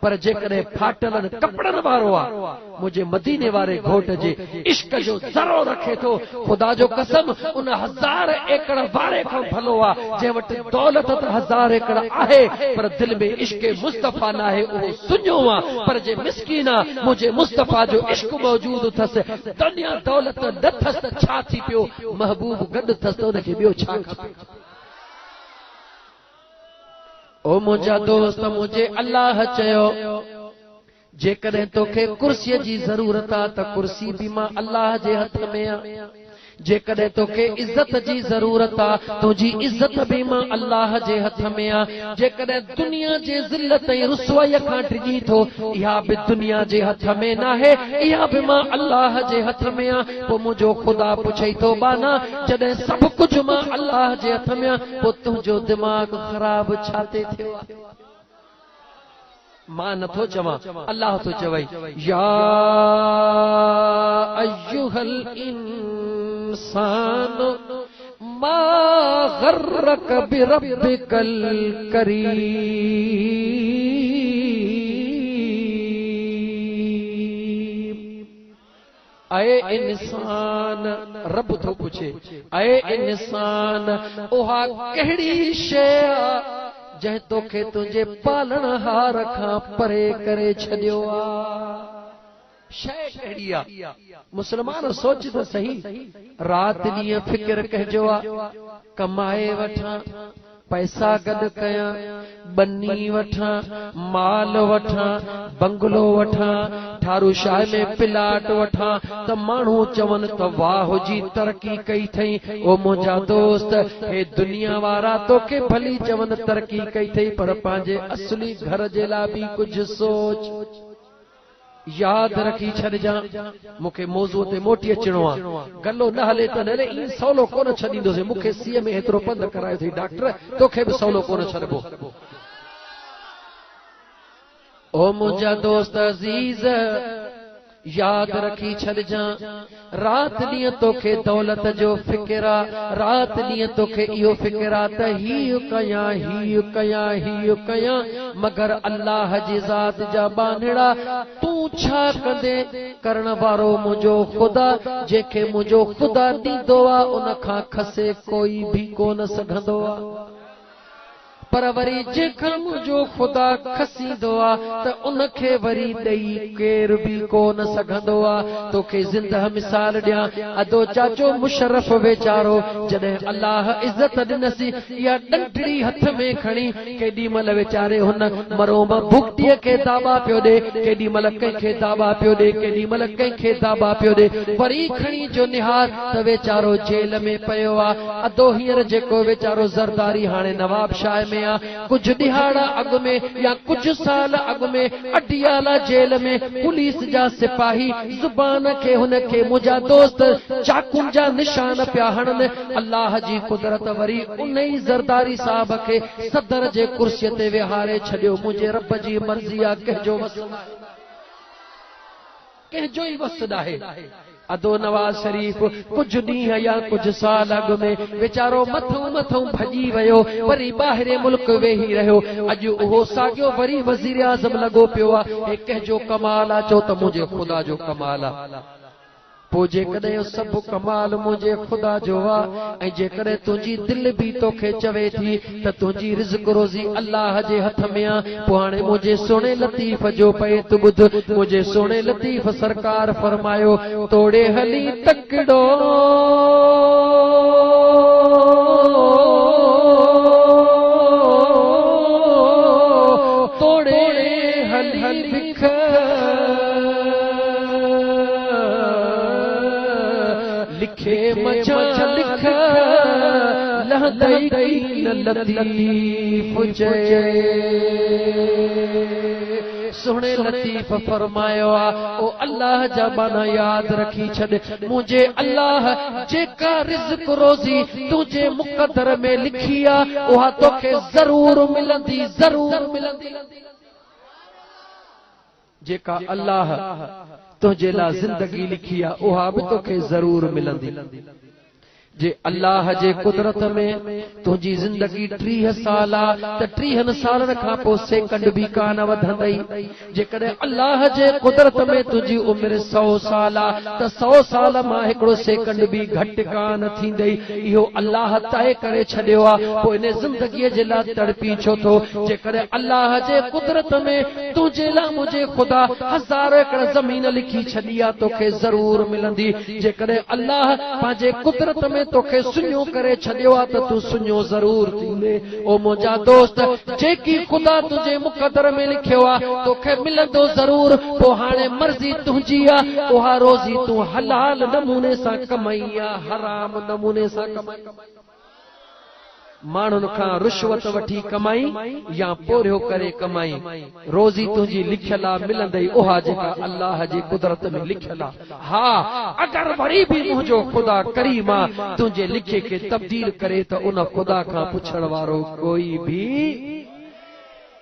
पर जेकॾहिं फाटलनि कपड़नि वारो आहे मुंहिंजे मदीने वारे घोट जे इश्क जो ज़रो रखे थो, ख़ुदा जो कसम उन 1000 एकड़ वारे खां भलो आहे जंहिं वटि दौलत त 1000 एकड़ आहे पर दिलि में इश्क मुस्तफा न आहे, उहो सुञो आहे। पर जे मिस्कीन आहे मुंहिंजे मुस्तफा जो इश्क मौजूद अथसि, दुनिया दौलत न अथसि त छा थी पियो, महबूब गॾु अथसि त उनखे ॿियो छा खपे। ओ मुंहिंजा दोस्त, मुझे अल्लाह चयो जेकॾहिं तोखे कुर्सीअ जी ज़रूरत आहे त कुर्सी बि मां अल्लाह जे हथ में आहे, जेकॾहिं तोखे इज्जत जी ज़रूरत आहे तुंहिंजी इज्जत बि मां अल्लाह जे हथ में आहे। जेकॾहिं दुनिया जे ज़िल्लत ऐं रुसवाईअ खां डिॼी थो इहा बि दुनिया जे हथ में न आहे, इहा बि मां अल्लाह जे हथ में आहे। पोइ मुंहिंजो ख़ुदा पुछे थो बाना जॾहिं सभु कुझु मां अल्लाह जे हथ में आहे पोइ तुंहिंजो दिमाग़ ख़राब छा ते थियो आहे? मां नथो चवां, अल्लाह तो चवई या अय्युहल इंसान मा गर्रक बिरब्बिकल करीम। अए इंसान, रब तो पूछे अए इंसान उहा कहिड़ी शइ जंहिं तोखे तुंहिंजे पालणहार खां परे करे छॾियो आहे? शइ कहिड़ी आहे? मुस्लमान सोच त सही, राति ॾींहुं फिक्र कहिजो आहे, कमाए वठां, पैसा गॾु कयां, बनी वठां, माल वठां, बंगलो वठां, ठारू शाह में प्लाट वठां त माण्हू चवनि त वाह जी तरक़ी कई अथई। ओ मुंहिंजा दोस्त, हे दुनिया वारा तोखे भली चवनि तरक़ी कई अथई पर पंहिंजे असली घर जे लाइ बि कुझु सोच। याद रखी छॾजां, मूंखे मौज़ूअ ते मोटी अचणो आहे, गलो न हले त न ईअं सवलो कोन छॾींदोसीं। मूंखे सीअ में हेतिरो पंधु करायो अथई डॉक्टर, तोखे बि सवलो कोन छॾिबो। ओ मुंहिंजा दोस्त अज़ीज़, याद रखी छॾजां, राति ॾींहुं तोखे दौलत जो फिक्र आहे, राति ॾींहुं तोखे इहो फिक्र आहे त हीउ कयां हीउ कयां हीउ कयां, मगर अल्लाह जी ज़ात जा बांधड़ा तूं छा कंदे? करण वारो मुंहिंजो ख़ुदा, जंहिंखे मुंहिंजो ख़ुदा ॾींदो आहे उन खां खसे कोई बि कोन सघंदो आहे। पर वरी जंहिंखां मुंहिंजो ख़ुदा खसींदो आहे त उनखे वरी ॾेई केर बि कोन सघंदो आहे। तोखे ज़िंदह मिसाल ॾियां, अदो चाचो मुशर्रफ वेचारो जॾहिं अल्लाह इज़त ॾिनसी इहा ॾंढड़ी हथ में खणी केॾी महिल वेचारे हुन मरोम भुगटीअ खे दाबा पियो ॾे, केॾी महिल कंहिंखे दाबा पियो ॾे, केॾी महिल कंहिंखे दाबा पियो ॾे, वरी खणी जो निहार त वेचारो जेल में पियो आहे। अदो हींअर जेको वेचारो ज़रदारी हाणे नवाब शाह में कुछ दिहाड़ा अग में या कुछ साल अग में अटियाला जेल में पुलिस जा सिपाही जुबान के हुनके मुंहिंजा दोस्त चाकुन जा निशान पिया हणनि। अल्लाह जी कुदरत वरी उन्ही ज़रदारी साहब के सदर जे कुर्सीअ ते विहारे छॾियो। मुंहिंजे रब जी मर्ज़ी आहे, कंहिंजो वस कंहिंजो ई वस आहे। अदो नवाज शरीफ कुछ ॾींहं या कुछ साल अॻु में वेचारो मथों मथों भॼी वियो, वरी ॿाहिरि मुल्क वेही रहियो। अॼु उहो साॻियो वरी वज़ीर आज़म लॻो पियो आहे। हे कंहिंजो कमाल आहे? चओ त मुंहिंजे ख़ुदा जो कमाल आहे। पोइ जेकॾहिं सभु कमाल मुंहिंजे ख़ुदा जो आहे ऐं जेकॾहिं तुंहिंजी दिलि बि तोखे चवे थी त तुंहिंजी रिज़्क़ रोज़ी अल्लाह जे हथ में आहे, पोइ हाणे मुंहिंजे सोणे लतीफ़ जो पए तूं ॿुध। मुंहिंजे सोणे लतीफ़ सरकार फरमायो, तोड़े हली तकड़ो तोड़े हली बिख लिखे मचा लिख लहदई लतीफ़ चए। सोहणे लतीफ़ फरमायो आहे, ओ अल्लाह जा माना याद रखी छॾ। मुंहिंजे अल्लाह जेका रिज़्क़ रोज़ी तुंहिंजे मुक़दर में लिखी आहे उहा तोखे ज़रूर मिलंदी, ज़रूर मिलंदी। जेका अल्लाह तुंहिंजे लाइ ज़िंदगी लिखी आहे उहा बि तोखे ज़रूर मिलंदी। जे अल्लाह जे कुदरत में तुंहिंजी ज़िंदगी 30 साल आहे त 30 सालनि खां पोइ सेकंड बि कान वधंदई। जेकॾहिं अल्लाह जे कुदरत में तुंहिंजी उमिरि 100 साल आहे त 100 साल मां हिकिड़ो सेकंड बि घटि कान थींदई। इहो अल्लाह तय करे छॾियो आहे, पोइ इन ज़िंदगीअ जे लाइ तड़पी छो थो? जेकॾहिं अल्लाह जे कुदरत में तुंहिंजे लाइ मुंहिंजे ख़ुदा 1000 एकड़ ज़मीन लिखी छॾी आहे तोखे ज़रूर मिलंदी। जेकॾहिं अल्लाह पंहिंजे कुदरत में तोखे सुञो करे छॾियो आहे त तूं सुञो ज़रूर थींदे। ओ मुंहिंजा दोस्त, जेकी ख़ुदा तुंहिंजे मुक़दर में लिखियो आहे तोखे मिलंदो ज़रूर। पोइ हाणे मर्ज़ी तुंहिंजी आहे, उहा रोज़ी तूं हलाल नमूने सां कमाई आहे, हराम नमूने सां कमाई। माण्हुनि खां रिश्वत वठी कमाई या पोरियो करे कमाई, रोज़ी तुंहिंजी लिखियल आहे, मिलंदई उहा जेका अल्लाह जी कुदरत में लिखियल आहे। हा, अगर वरी भी मुंहिंजो ख़ुदा करीम आहे तुंहिंजे लिखे खे तब्दील करे त उन ख़ुदा खां पुछण वारो कोई भी,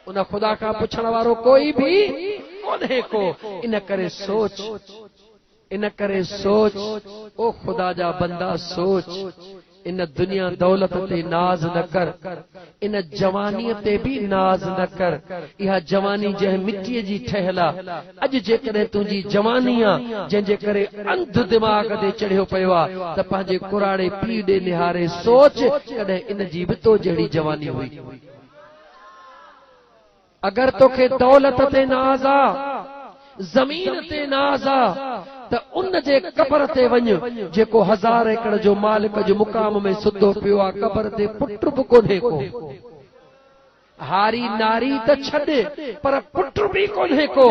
उन ख़ुदा खां पुछण वारो कोई भी कोन्हे को। इन करे सोच, इन करे सोच, ओ ख़ुदा जा बंदा सोच। इन दुनिया दौलत ते नाज न कर, इन जवानी ते भी नाज न कर। इहा जवानी जंहिं मिट्टीअ जी ठहियल आहे, अॼु जेकॾहिं तुंहिंजी जवानी आहे जंहिंजे करे अंध दिमाग़ ते चढ़ियो पियो आहे त पंहिंजे कुराड़े पीउ ॾे निहारे सोच कॾहिं इन जी बि तो जहिड़ी जवानी हुई। अगर तोखे दौलत ते नाज आहे, ज़मीन ते नाज आहे त उन जे कबर ते वञ जेको 1000 एकड़ जो मालिक जो मुकाम में सुधो पियो आहे। कबर ते पुट बि कोन्हे को, हारी नारी त छॾ पर पुट बि कोन्हे को।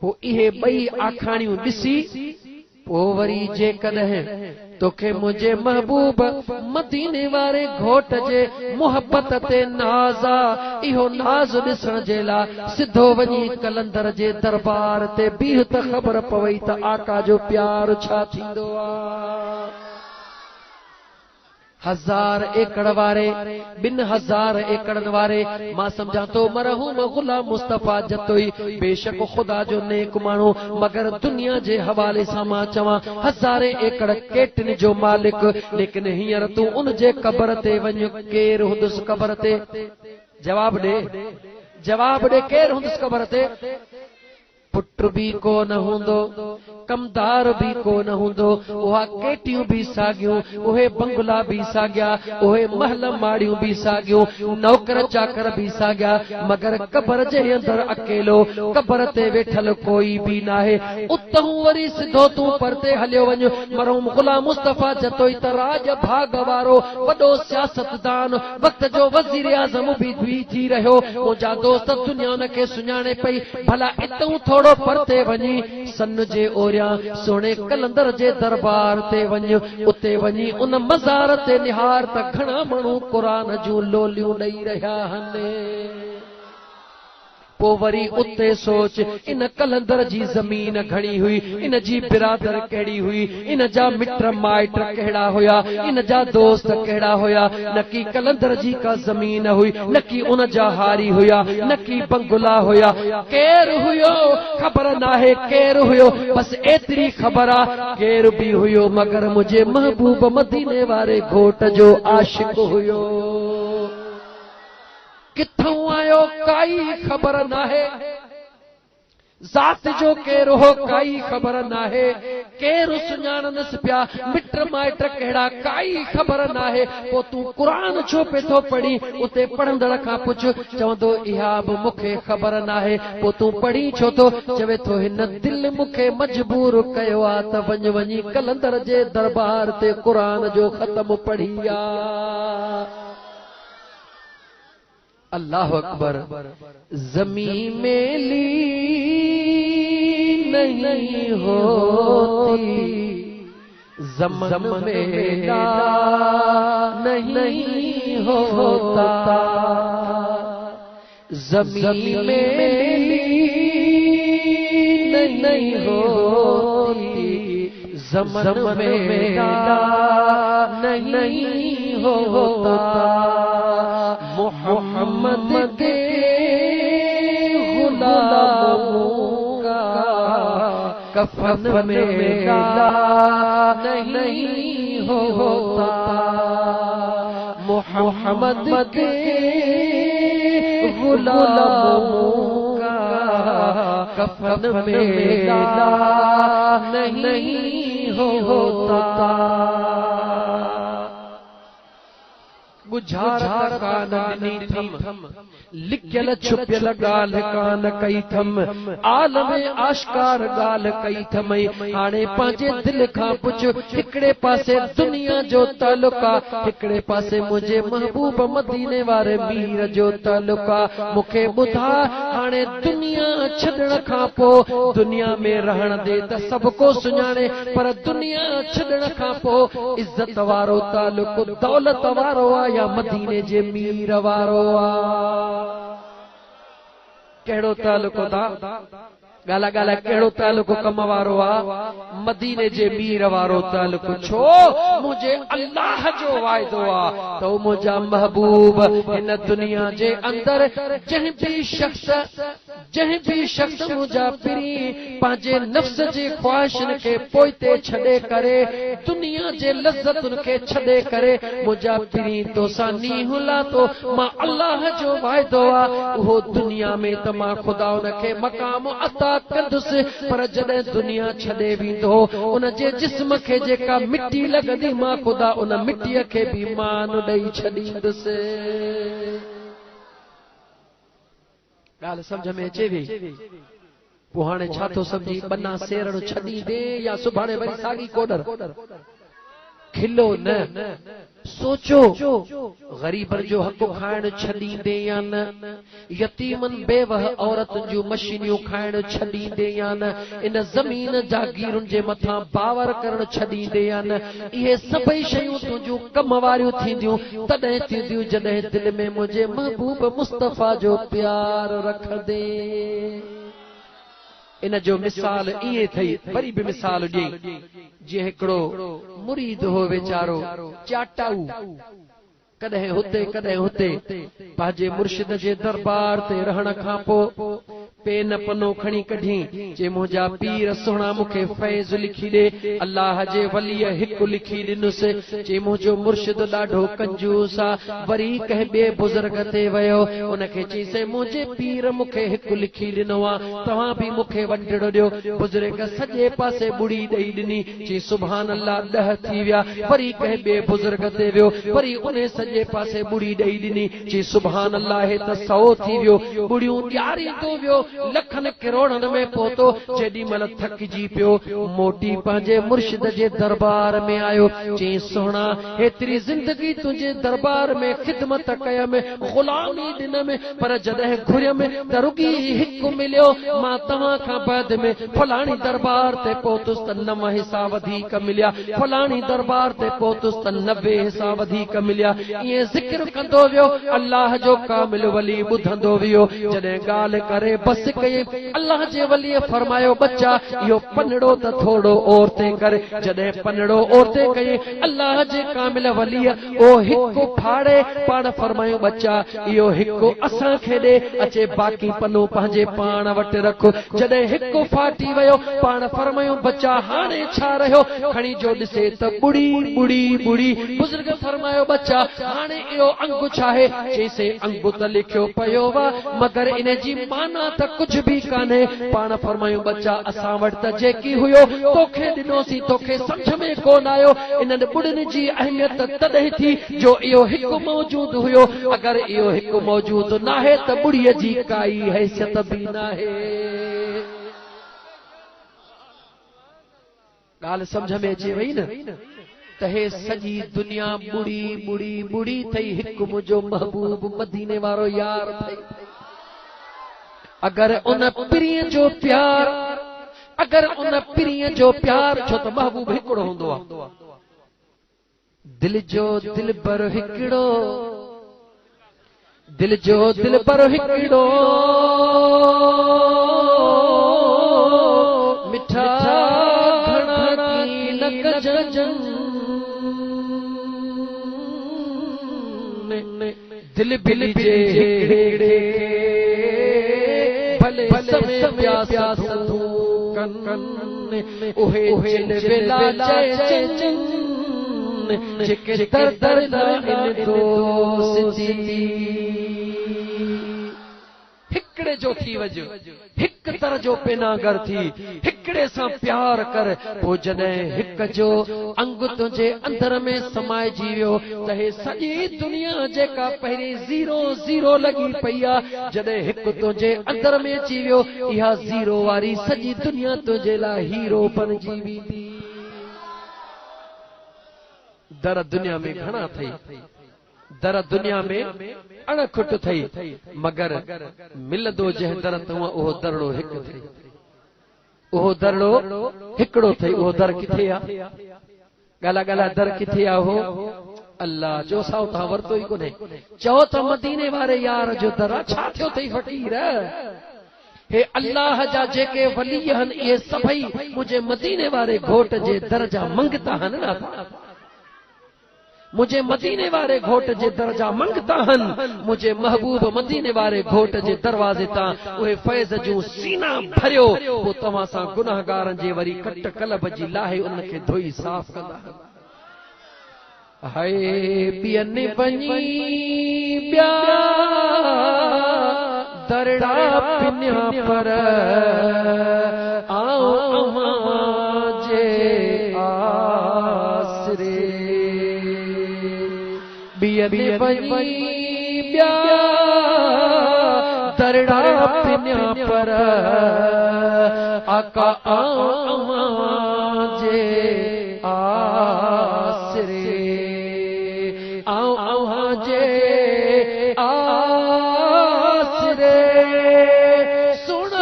पोइ इहे ॿई आखाणियूं ॾिसी पोइ वरी जेकॾहिं तोखे मुंहिंजे महबूब मदीने वारे घोट जे मोहब्बत ते नाज़ आहे, इहो नाज़ ॾिसण जे लाइ सिधो वञी कलंदर जे दरबार ते बीह त ख़बर पवई त आका जो प्यार छा थींदो आहे। 1000 एकड़ वारे, 2000 एकड़न वारे, मां समझा तो मरहूम गुलाम मुस्तफा जतोई बेशक खुदा जो नेक माण्हू, मगर दुनिया जे हवाले सां मां चवां 1000 एकड़ केटन जो मालिक। लेकिन हींअर तूं उन जे कबर ते वञ, केर हुंदुसि कबर ते? जवाब ॾे, जवाब ॾे, केर हुंदुसि कबर ते? पुट भी कोन हूंदो, कमदार भी कोन हूंदो, उहा केटियूं भी साॻियूं, उहे बंगला भी साॻिया, उहे महल माड़ियूं भी साॻियूं, नौकर चाकर भी साॻिया, मगर कबर जे अंदर अकेलो, कबर ते वेठल कोई भी नाहे। उतों वरी सिधो तूं परते हलियो वञ, मरहूम गुलाम मुस्तफा जतोई त राज भाग वारो वॾो सियासतदान, वक़्त जो वज़ीर आज़म भी थी रहियो। मुंहिंजा दोस्त दुनिया उन खे सुञाणे पई। भला इतों थोड़ो परते वञी सन जे ओरियां सोने कलंदर जे दरबार ते वञ, उते वञी उन मज़ार ते निहार त घणा माण्हू क़ुरान जूं लोलियूं ॾेई रहिया आहिनि। पो वरी उते सोच, इन कलंदर जी ज़मीन घणी हुई, इन जी बिरादर कहिड़ी हुई, इन जा मिट माइट कहिड़ा हुया, इन जा दोस्त कहिड़ा हुया। न की कलंदर जी का ज़मीन हुई, न की उन जा हारी हुया, न की बंगला हुया। केर हुयो ख़बर नाहे, केर हुयो बस एतिरी ख़बर आ, केर भी हुयो मगर मुंहिंजे महबूब मदीने वारे घोट जो आशिक हुयो। किथों आयो काई ख़बर नाहे, ज़ात जो केर हो काई ख़बर नाहे, केर सुञाणनसि पिया, मिट माइट कहिड़ा काई ख़बर नाहे। पोइ तूं क़ुरान छो पे थो पढ़ी? उते पढ़ंदड़ खां पुछ, चवंदो इहा बि मूंखे ख़बर नाहे। पोइ तूं पढ़ी छो थो? चवे थो हिन दिलि मूंखे मजबूर कयो आहे त वञ वञी कलंदर जे दरबार ते क़ुरान जो ख़त्म पढ़ी आ। अल्लाह अकबर। ज़मीन में ली नहीं होती, ज़मन में ला नहीं होता, ज़मीन में ली नहीं होती, ज़मन में ला नहीं होता। मोहम्मद के गुलामों का कफन में ला नहीं होता, मोहम्मद के गुलामों का कफन में ला नहीं होता। गुझार कान ॾिनी थम लिखियल छुपियल ॻाल्हि कान कई थम आलम आश्कार ॻाल्हि कई थम हाणे पंहिंजे दिल खां पुछ हिकिड़े पासे दुनिया जो तालुक आहे हिकिड़े पासे मुंहिंजे महबूब मदीने वारे मीर जो तालुक आहे मूंखे ॿुधा हाणे दुनिया छॾण खां पोइ दुनिया में रहण दे त सभु को सुञाणे पर दुनिया छॾण खां पोइ इज़त वारो तालुक दौलत वारो आहे या मदीने जे मीर वारो आहे कहिड़ो तालुक था ॻाल्हि ॻाल्हि कहिड़ो तालुक कम वारो आहे मदीने जे मीर वारो तालुक छो मुंहिंजे अल्लाह जो वाइदो आहे त मुंहिंजा महबूब हिन दुनिया जे अंदर जंहिं भी शख्स मुंहिंजा पिरी पंहिंजे नफ़्स जी ख्वाहिशनि खे पोइते छॾे करे दुनिया जे लज़्ज़तुनि खे छॾे करे मुंहिंजा पिरी तोसां नींहुं लाथो मां अल्लाह जो वाइदो आहे उहो दुनिया में त मां ख़ुदा उनखे मक़ाम अता कंदुसि पर जॾहिं दुनिया छॾे वेंदो उन जे जिस्म खे जेका मिटी लॻंदी मां ख़ुदा उन मिटीअ खे बि मान ॾेई छॾींदुसि ॻाल्हि सम्झ में अचे वी पोइ हाणे छा थो सम्झी बन्ना सेरण छॾींदे या सुभाणे वरी साॻी कोडर खिलो न सोचो गरीबन जो हक़ खाइण छॾींदे या न यतीमन बेवह औरतुनि जूं मशीनियूं खाइण छॾींदे या न इन ज़मीन जागीरुनि जे मथां बावर करण छॾींदे या न इहे सभई शयूं तुंहिंजूं कम वारियूं थींदियूं तॾहिं थींदियूं जॾहिं दिलि में मुंहिंजे महबूब मुस्तफ़ा जो प्यार रखंदे इन जो मिसाल इहे थई वरी बि मिसाल ॾेई जीअं हिकिड़ो मुरीद हो वीचारो चाटाऊ कॾहिं हुते पंहिंजे मुर्शिद जे दरबार ते रहण खां पोइ पेन पनो खणी कढी जे मुंहिंजा पीर सुहिणा मूंखे फैज़ लिखी ॾे अल्लाह जे वलीअ हिकु लिखी ॾिनुसि जे मुंहिंजो मुर्शिद ॾाढो कंजूस आहे वरी कंहिं ॿिए बुज़ुर्ग ते वियो उनखे चईंसि मुंहिंजे पीर मूंखे हिकु लिखी ॾिनो आहे तव्हां बि मूंखे वंढिड़ो ॾियो बुज़ुर्ग सॼे पासे ॿुड़ी ॾेई ॾिनी चई सुभान अल्लाह 10 थी विया वरी कंहिं ॿिए बुज़ुर्ग ते वियो वरी उन सॼे पासे ॿुड़ी ॾेई ॾिनी चई सुभान अल्लाह हे त 100 थी वियो ॿुड़ियूं ॾियारींदो वियो लखनि करोड़नि में पहुतो जेॾी महिल थकिजी पियो मोटी पंहिंजे मुर्शिद जे दरबार में आयो चई सुहिणा हेतिरी ज़िंदगी तुंहिंजे दरबार में ख़िदमत कयमि ग़ुलामी ॾिनमि पर जॾहिं घुरियमि त रुगी हिकु मिलियो मां तव्हां खां बाद में फलाणी दरबार ते पहुतुसि त 9 हिसा वधीक मिलिया फलाणी दरबार ते पहुतुसि त 90 हिसा वधीक मिलिया ईअं ज़िक्र कंदो वियो अल्लाह जो कामिल वली ॿुधंदो वियो जॾहिं ॻाल्हि करे बस अल्लाह जे वलीअ फरमायो बच्चा इहो पनड़ो त थोड़ो औरते करे जॾहिं पनड़ो औरते कई अल्लाह जे कामिल वलीअ ओ हिकु फाड़े पाण फरमायो बच्चा इहो हिकु असां खे ॾे अचे बाक़ी पनो पंहिंजे पाण वटि रख जॾहिं हिकु फाटी वियो पाण फरमायो बच्चा हाणे छा रहियो खणी जो ॾिसे त ॿुड़ी ॿुड़ी ॿुड़ी बुज़ुर्ग फरमायो बच्चा हाणे इहो अंगु छा आहे चईंसि अंगु त लिखियो पियो वा मगर इन जी माना त कुछ भी कान्हे पाण फरमायूं बच्चा असां वटि त जेकी हुयो तोखे ॾिनोसीं तोखे सम्झ में कोन आयो इन्हनि ॿुड़ियुनि जी अहमियत तॾहिं थी जो इहो हिकु मौजूद हुयो अगरि इहो हिकु मौजूद नाहे त ॿुड़ीअ जी काई हैसियत बि नाहे ॻाल्हि सम्झ में अचे वई न त हे सॼी दुनिया ॿुड़ी ॿुड़ी ॿुड़ी थई हिकु मुंहिंजो महबूब मदीने वारो यार थई अगर उन पिरीअ जो प्यार छो त महबूब हिकिड़ो हूंदो आहे दिल जो दिलबर हिकिड़ो मिठा घणा की न कजन दिल बिल जे हेड़े भले समय प्यास तू कन ओहे जिन बेला चैन जेके दर दर इन दोस्ती हिकड़े जो थी वजो हिक तर जो पेनागर थी हिक हिकड़े सां प्यार कर। पोइ जॾहिं हिक जो अंग तुंहिंजे अंदर में समाइजी वियो त हे सॼी दुनिया जेका पहिरीं ज़ीरो ज़ीरो लॻी पई आहे, जॾहिं हिकु तुंहिंजे अंदर में अची वियो, इहा ज़ीरो वारी सॼी दुनिया तुंहिंजे लाइ हीरो बणिजी वेंदी। दर दुनिया में घणा थई, दर दुनिया में अणखुट थई, मगर मिलंदो जंहिं दर तव्हां उहो दरड़ो हिकु थई, उहो दरड़ो हिकिड़ो थई। उहो दर किथे आहे? ॻाल्हा ॻाल्हा दर किथे आहे? हो अल्लाह जो साओ तव्हां वरितो ई कोन्हे। चओ त मदीने वारे यार जो दर आहे। छा थियो अथई फ़क़ीर? हे अल्लाह जा जेके वली आहिनि इहे सभई मुंहिंजे मदीने वारे घोट जे दर जा मंगता आहिनि न। मुझे मदीने वारे घोट जे दरजा मंगता हन। मुझे महबूब मदीने वारे घोट जे दरवाजे तां उहे फैज़ जूं सीना भरियो। पोइ तव्हां सां गुनाहगारनि जे वरी कट कलब जी लाहे उन्हनि खे धोई साफ़ कंदा। हाय ॿियनि वञी ॿिया दरड़ा पिनिया पर आऊं जे आसरे। ॿियनि वञी ॿिया दरड़ा पिनिया पर आका आऊं जे आसरे। आऊं जे आसरे सुन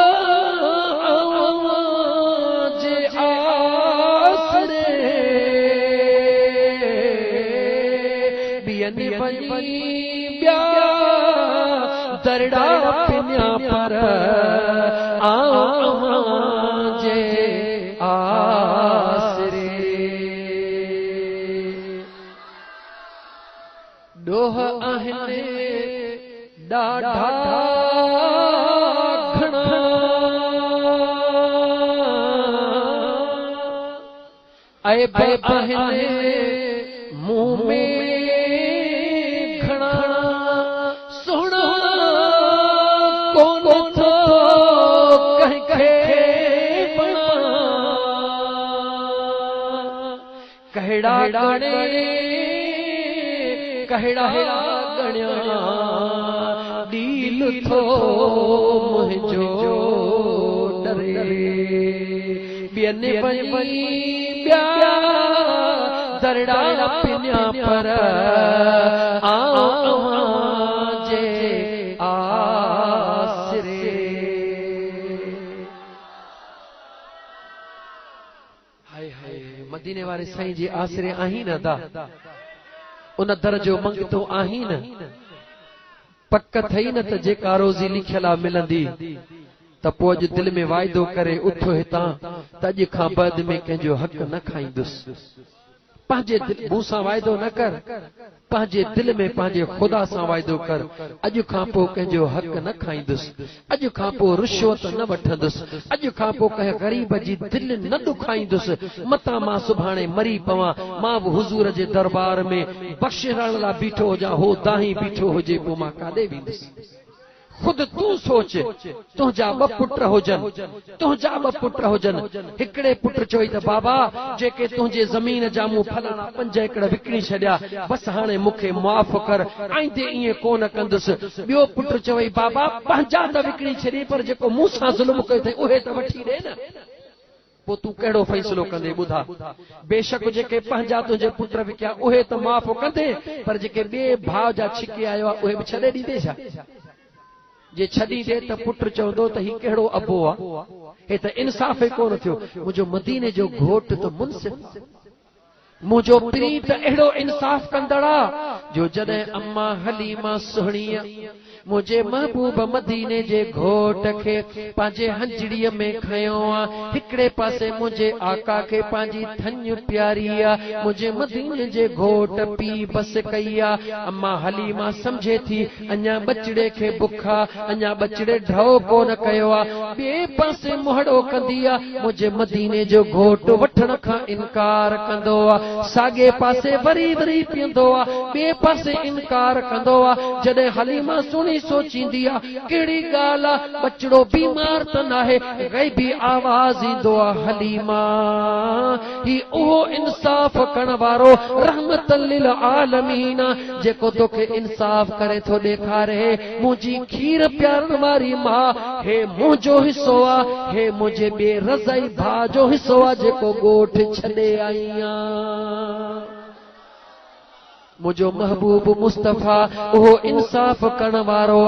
जे आसरे। ॿियनि वञी ॿिया दरड़ा पिनिया पर आऊं जे आसरे। ॾोह आहिनि ॾाढा घणा ऐब आहिनि मुंह में घणा। सुहिणा कोन थो कंहिंखे बणा। कहिड़ा ॻाणे कहिड़ा गणिया दिल थो मुंहिंजो डरे। ॿियनि वञी ॿिया दरड़ा पिनिया पर आऊं जे आसरे। हाय हाय मदीने वारे साईं जे आसरे आहीं न दा, उन दर जो मंगतो आहीं न। पक थई न त जेका रोज़ी लिखियल आहे मिलंदी, त पोइ अॼु दिलि में वाइदो करे उथो हितां त अॼु खां बाद में कंहिंजो हक़ न खाईंदुसि। पंहिंजे मूं सां वाइदो न कर, पंहिंजे दिलि में पंहिंजे ख़ुदा सां वाइदो कर। अॼु खां पोइ कंहिंजो हक़ न खाईंदुसि, अॼु खां पोइ रिश्वत न वठंदुसि, अॼु खां पोइ कंहिं ग़रीब जी दिलि न दुखाईंदुसि। मतां मां सुभाणे मरी पवां, मां बि हुज़ूर जे दरबार में बख़्शिशण लाइ बीठो हुजां, हो दाही बीठो हुजे, पोइ मां काॾे वेंदुसि? खुद तूं सोच, तुंहिंजा ॿ पुट हुजनि, तुंहिंजा ॿ पुट हुजनि। हिकिड़े पुट चोई त बाबा जेके तुंहिंजे ज़मीन जा मूं फलाणा 5 एकड़ विकिणी छॾिया, बसि हाणे मूंखे मुआफ़ कर, आईंदे ईअं कोन कंदुसि। ॿियो पुट चवई बाबा 5 त विकिणी छॾी, पर जेको मूं सां ज़ुल्म कयो अथई उहे त वठी ॾे न। पोइ तूं कहिड़ो फ़ैसिलो कंदे ॿुधा? बेशक जेके 5 तुंहिंजे पुट विकिया उहे त मुआफ़ कंदे, पर जेके ॿिए भाउ जा छिके आयो आहे उहे बि छॾे ॾींदे छा? जे छॾी ॾे त पुट चवंदो त ही कहिड़ो अबो आहे, हे त इंसाफ़ ई कोन थियो। मुंहिंजो मदीने जो घोट त मुनसिफ़, मुंहिंजो पीउ त अहिड़ो इंसाफ़ कंदड़ आहे जो जॾहिं अम्मा हलीमा सुहिणीअ मुझे महबूब मदीने जे घोट के पांजे हंजड़ीअ में खयो आ, हिकड़े पासे मुझे आका के पांजी थन प्यारी आ, मुझे मदीने जे घोट पी बस कई आ। अम्मा हलीमा समझे थी अञा बचड़े के बुखा, अञा बचड़े ढो कोन कयो आ, बे पासे मोहड़ो कंदी आ, मुझे मदीने जो घोट वठण का इनकार कंदो आ। सागे पासे वरी वरी पींदो बे पासे इनकार कंदो जडे हलीमा सुनी सोचींदी केड़ी गाल बचड़ो बीमार त नाहे गैबी आवाज इंदो हलीमा ही ओ इंसाफ करण वारो रहमतल लिल आलमीन जेको तोखे इंसाफ करे थो ॾेखारे मुंहिंजी खीर प्यारण वारी मां हे मुंहिंजो हिस्सो हे मुझे बे रज़ाई भा जो हिस्सो जेको गोठ छॾे आईया मुझो महबूब मुस्तफा वो इंसाफ करण वारो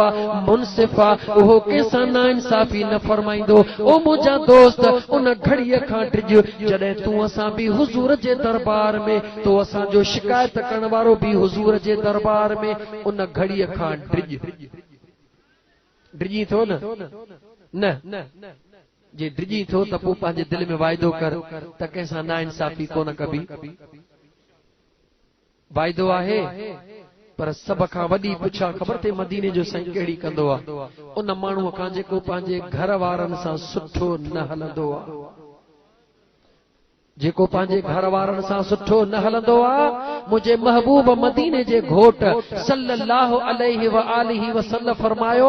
मुनसिफा वो कैसा ना इंसाफी न फरमाइंदो ओ मुझा दोस्त उन घड़ीअ खां टिज जॾहिं तू असां भी हुजूर जे दरबार में तो असां जो शिकायत करण वारो भी हुजूर जे दरबार में उन घड़ीअ खां डिजी थो न जे डिजी थो त पोइ पंहिंजे दिल में वाइदो कर त कंहिंसां ना इंसाफी कोन कबी वाइदो आहे पर सब खां वॾी पुछा ख़बर थे मदीने जो साईं कहिड़ी कंदो उन माण्हूअ खां जेको पंहिंजे घर वारनि सां सुठो न हलंदो जेको पंहिंजे घर वारनि सां सुठो न हलंदो मुझे महबूब मदीने जे घोट सल्लल्लाहु अलैहि व आलिहि वसल्लम फरमायो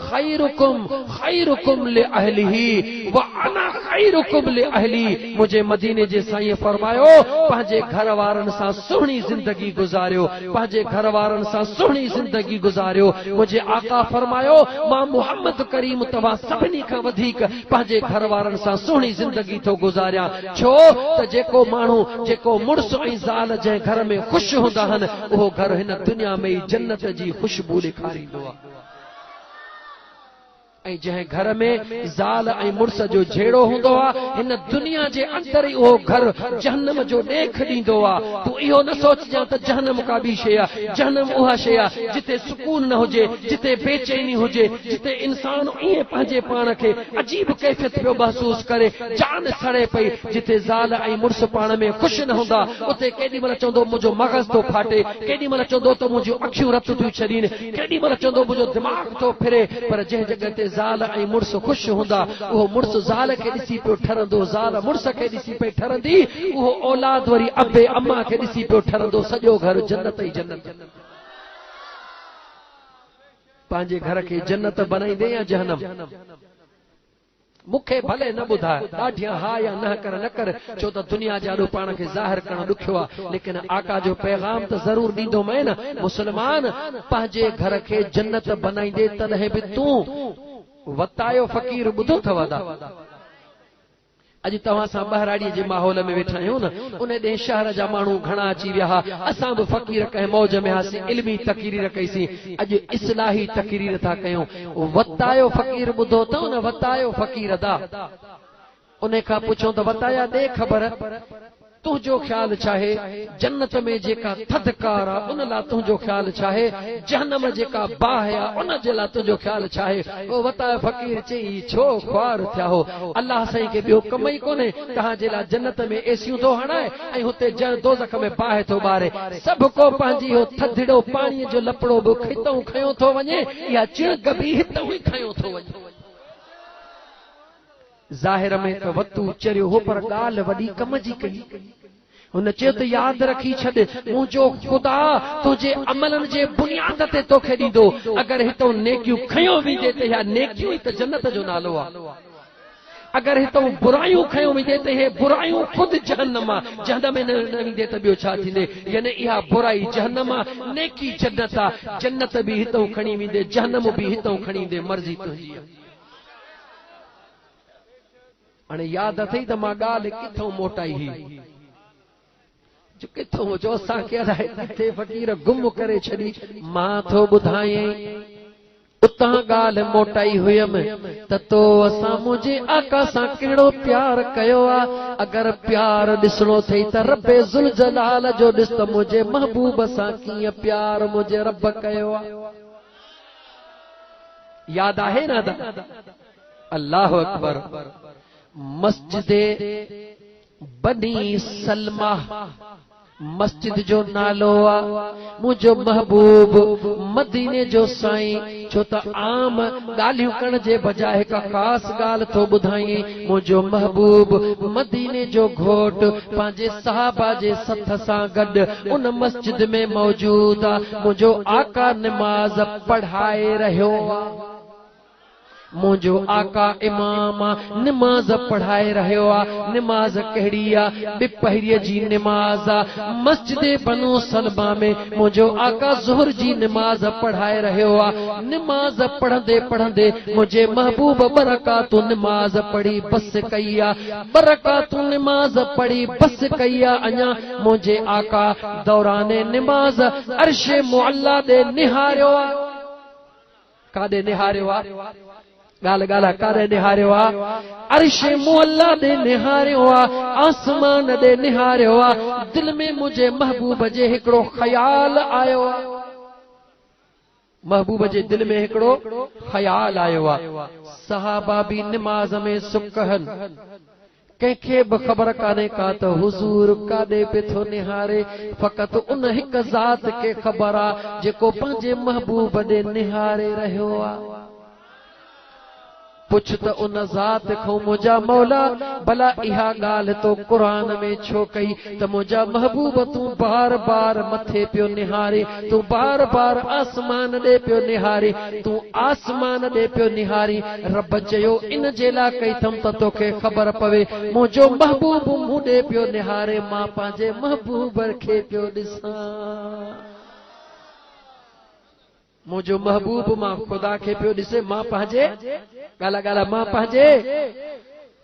खैरुकुम ले अहलिही व अना खैरुकुम ले अहली मुझे मदीने जे साईं फरमायो पंहिंजे घर वारनि सां सुहिणी जिंदगी गुज़ारियो पंहिंजे घर वारनि सां सुहिणी जिंदगी गुज़ारियो मुझे आका फरमायो मां मोहम्मद करीम तव्हां सभिनी खां वधीक पंहिंजे घर वारनि सां सुहिणी जिंदगी थो गुज़ारियां छो त जेको माण्हू जेको मुड़स ऐं ज़ाल जंहिं घर में ख़ुशि हूंदा आहिनि उहो घर हिन दुनिया में ई जन्नत जी ख़ुशबू ॾेखारींदो आहे ऐं जंहिं घर में ज़ाल ऐं मुड़स जो झेड़ो हूंदो हिन दुनिया जे अंदर ई उहो घर जहन्नम जो ॾेख ॾींदो तूं इहो न सोचजां त जहन्नम का ॿी शइ आहे जहन्नम उहा शइ आहे जिते सुकून न हुजे जिते बेचैनी हुजे जिते इंसान ईअं पंहिंजे पाण खे अजीब कैफ़ियत पियो महसूस करे जान सड़े पई जिते ज़ाल ऐं मुड़स पाण में ख़ुशि न हूंदा उते केॾी महिल चवंदो मुंहिंजो मग़ज़ थो फाटे केॾी महिल चवंदो त मुंहिंजूं अखियूं रत थियूं छॾीनि केॾी महिल चवंदो मुंहिंजो दिमाग़ थो फिरे पर जंहिं जॻह ते ज़ाल ऐं मुड़स ख़ुशि हूंदा उहो मुड़स ज़ाल खे ॾिसी पियो ठरंदो ज़ाल मुड़स खे ॾिसी पई ठरंदी उहो औलाद वरी अबे अम्मा खे ॾिसी पियो ठरंदो सॼो घर जन्नत ई जन्नत पंहिंजे घर खे जन्नत बनाईंदे या जहन्नम मूंखे भले न ॿुधाए ॾाढियां हा या न कर छो त दुनिया जा ॾो पाण खे ज़ाहिर करणु ॾुखियो आहे लेकिन आका जो पैगाम त ज़रूर ॾींदो मैं न मुस्लमान पंहिंजे घर खे जन्नत बनाईंदे तॾहिं बि तूं वतायो फ़कीर ॿुधो अथव अॼु तव्हां सां ॿाहिराड़ीअ जे माहौल में वेठा आहियूं न उन ॾे शहर जा माण्हू घणा अची विया असां बि फ़कीर कंहिं मौज में हासीं इल्मी तक़रीर कईसीं अॼु इस्लाही तक़रीर था कयूं वतायो फ़कीर ॿुधो अथव न वतायो फ़कीर दा उन खां पुछो त वताया दे ख़बर तुंहिंजो ख्याल चाहे जन्नत में जेका थधकार आहे उन लाइ तुंहिंजो ख्याल चाहे जहन्नम जेका बाह आहे उन जे लाइ तुंहिंजो ख्याल चाहे ओ वतायो फ़कीर चई छो ख्वार थिया हो अल्लाह साईं खे ॿियो कम ई कोन्हे तव्हांजे लाइ जन्नत में एसियूं थो हणाए ऐं हुते दोज़ख में बाहि थो ॿारे सभु को पंहिंजी हो थधिड़ो पाणीअ जो लपड़ो बि हितां खयो थो वञे या चिणग बि हितां ई खयो थो वञे ज़ाहिर में त वतू चरियो हो पर ॻाल्हि वॾी कम जी कई हुन चयो त यादि रखी छॾ मुंहिंजो ख़ुदा तुंहिंजे अमलनि जे बुनियाद ते तोखे ॾींदो अगरि हितां नेकियूं खयो वेंदे त या नेकियूं ई त जन्नत जो नालो आहे अगरि हितां बुरायूं खयो वेंदे त हे बुरायूं ख़ुदि जहन्नम आहे जहन्नम में न वेंदे त ॿियो छा थींदे यानी इहा बुराई जहन्नम आहे नेकी जन्नत आहे जन्नत बि हितां खणी वेंदे जहन्नम बि हितां खणी वेंदे मर्ज़ी तुंहिंजी आहे हाणे यादि अथई त मां ॻाल्हि किथां मोटाई हुई किथां जो असांखे अलाए किथे फ़कीर गुम करे छॾी मां थो ॿुधायई उतां ॻाल्हि मोटाई हुयमि त तो असां मुंहिंजे आका सां कहिड़ो प्यार कयो आहे अगरि प्यार ॾिसणो अथई त रब्बे ज़ुल जलाल जो ॾिस त मुंहिंजे महबूब सां कीअं प्यार मुंहिंजे रब कयो आहे यादि आहे न अल्लाह अकबर मस्जिद बनी सलमा मस्जिद जो नालो आ मुझो महबूब मदीने जो साईं छो त आम गालियों करण जे बजाय हिक खास गाल तो बुधाई मुझो महबूब मदीने जो घोट पांजे सहाबा जे सथ सां गड उन मस्जिद में मौजूद आ मुझो आका नमाज पढ़ाए रहियो मुझो आका इमाम नमाज पढ़ाए रहियो आ नमाज कहिड़ी आ बिपहरीअ जी नमाज आ मस्जिद बनु सलमा में मुझो आका ज़ोहर जी नमाज पढ़ाए रहियो आ नमाज पढ़ंदे पढ़ंदे मुझे महबूब बरकातु नमाज पढ़ी बस कई आ बरकातु नमाज पढ़ी बस कई आ अञा मुझे आका दौराने नमाज अर्शे मुअल्ला दे निहारियो आ कादे निहारियो आ गाल गाला कारे निहारियो आ अर्शे मुअल्ला दे निहारियो आ आसमान दे निहारियो आ दिल में मुझे महबूब जे हिकड़ो ख्याल आयो आ महबूब जे दिल में हिकड़ो ख्याल आयो आ सहाबा भी नमाज में सुकहन कंहिंखे बि ख़बर कान्हे का त हुज़ूर काॾे पे थो निहारे फ़क़त उन हिक ज़ात खे ख़बर आ जेको पंहिंजे महबूब ॾे निहारे रहियो आ पुछ त उन ज़ात खां मुंहिंजा मौला भला इहा ॻाल्हि तो क़ुरान में छो कई त मुंहिंजा महबूब तूं बार बार मथे पियो निहारे तूं बार बार आसमान ॾे पियो निहारे तूं आसमान ॾे पियो निहारी रब चयो इन जे लाइ कई अथमि त तोखे ख़बर पवे मुंहिंजो महबूब मूं ॾे पियो निहारे मां पंहिंजे महबूब खे पियो ॾिसां मुझो महबूब मां खुदा के पियो ॾिसे मां पंहिंजे गाला गाला मां पंहिंजे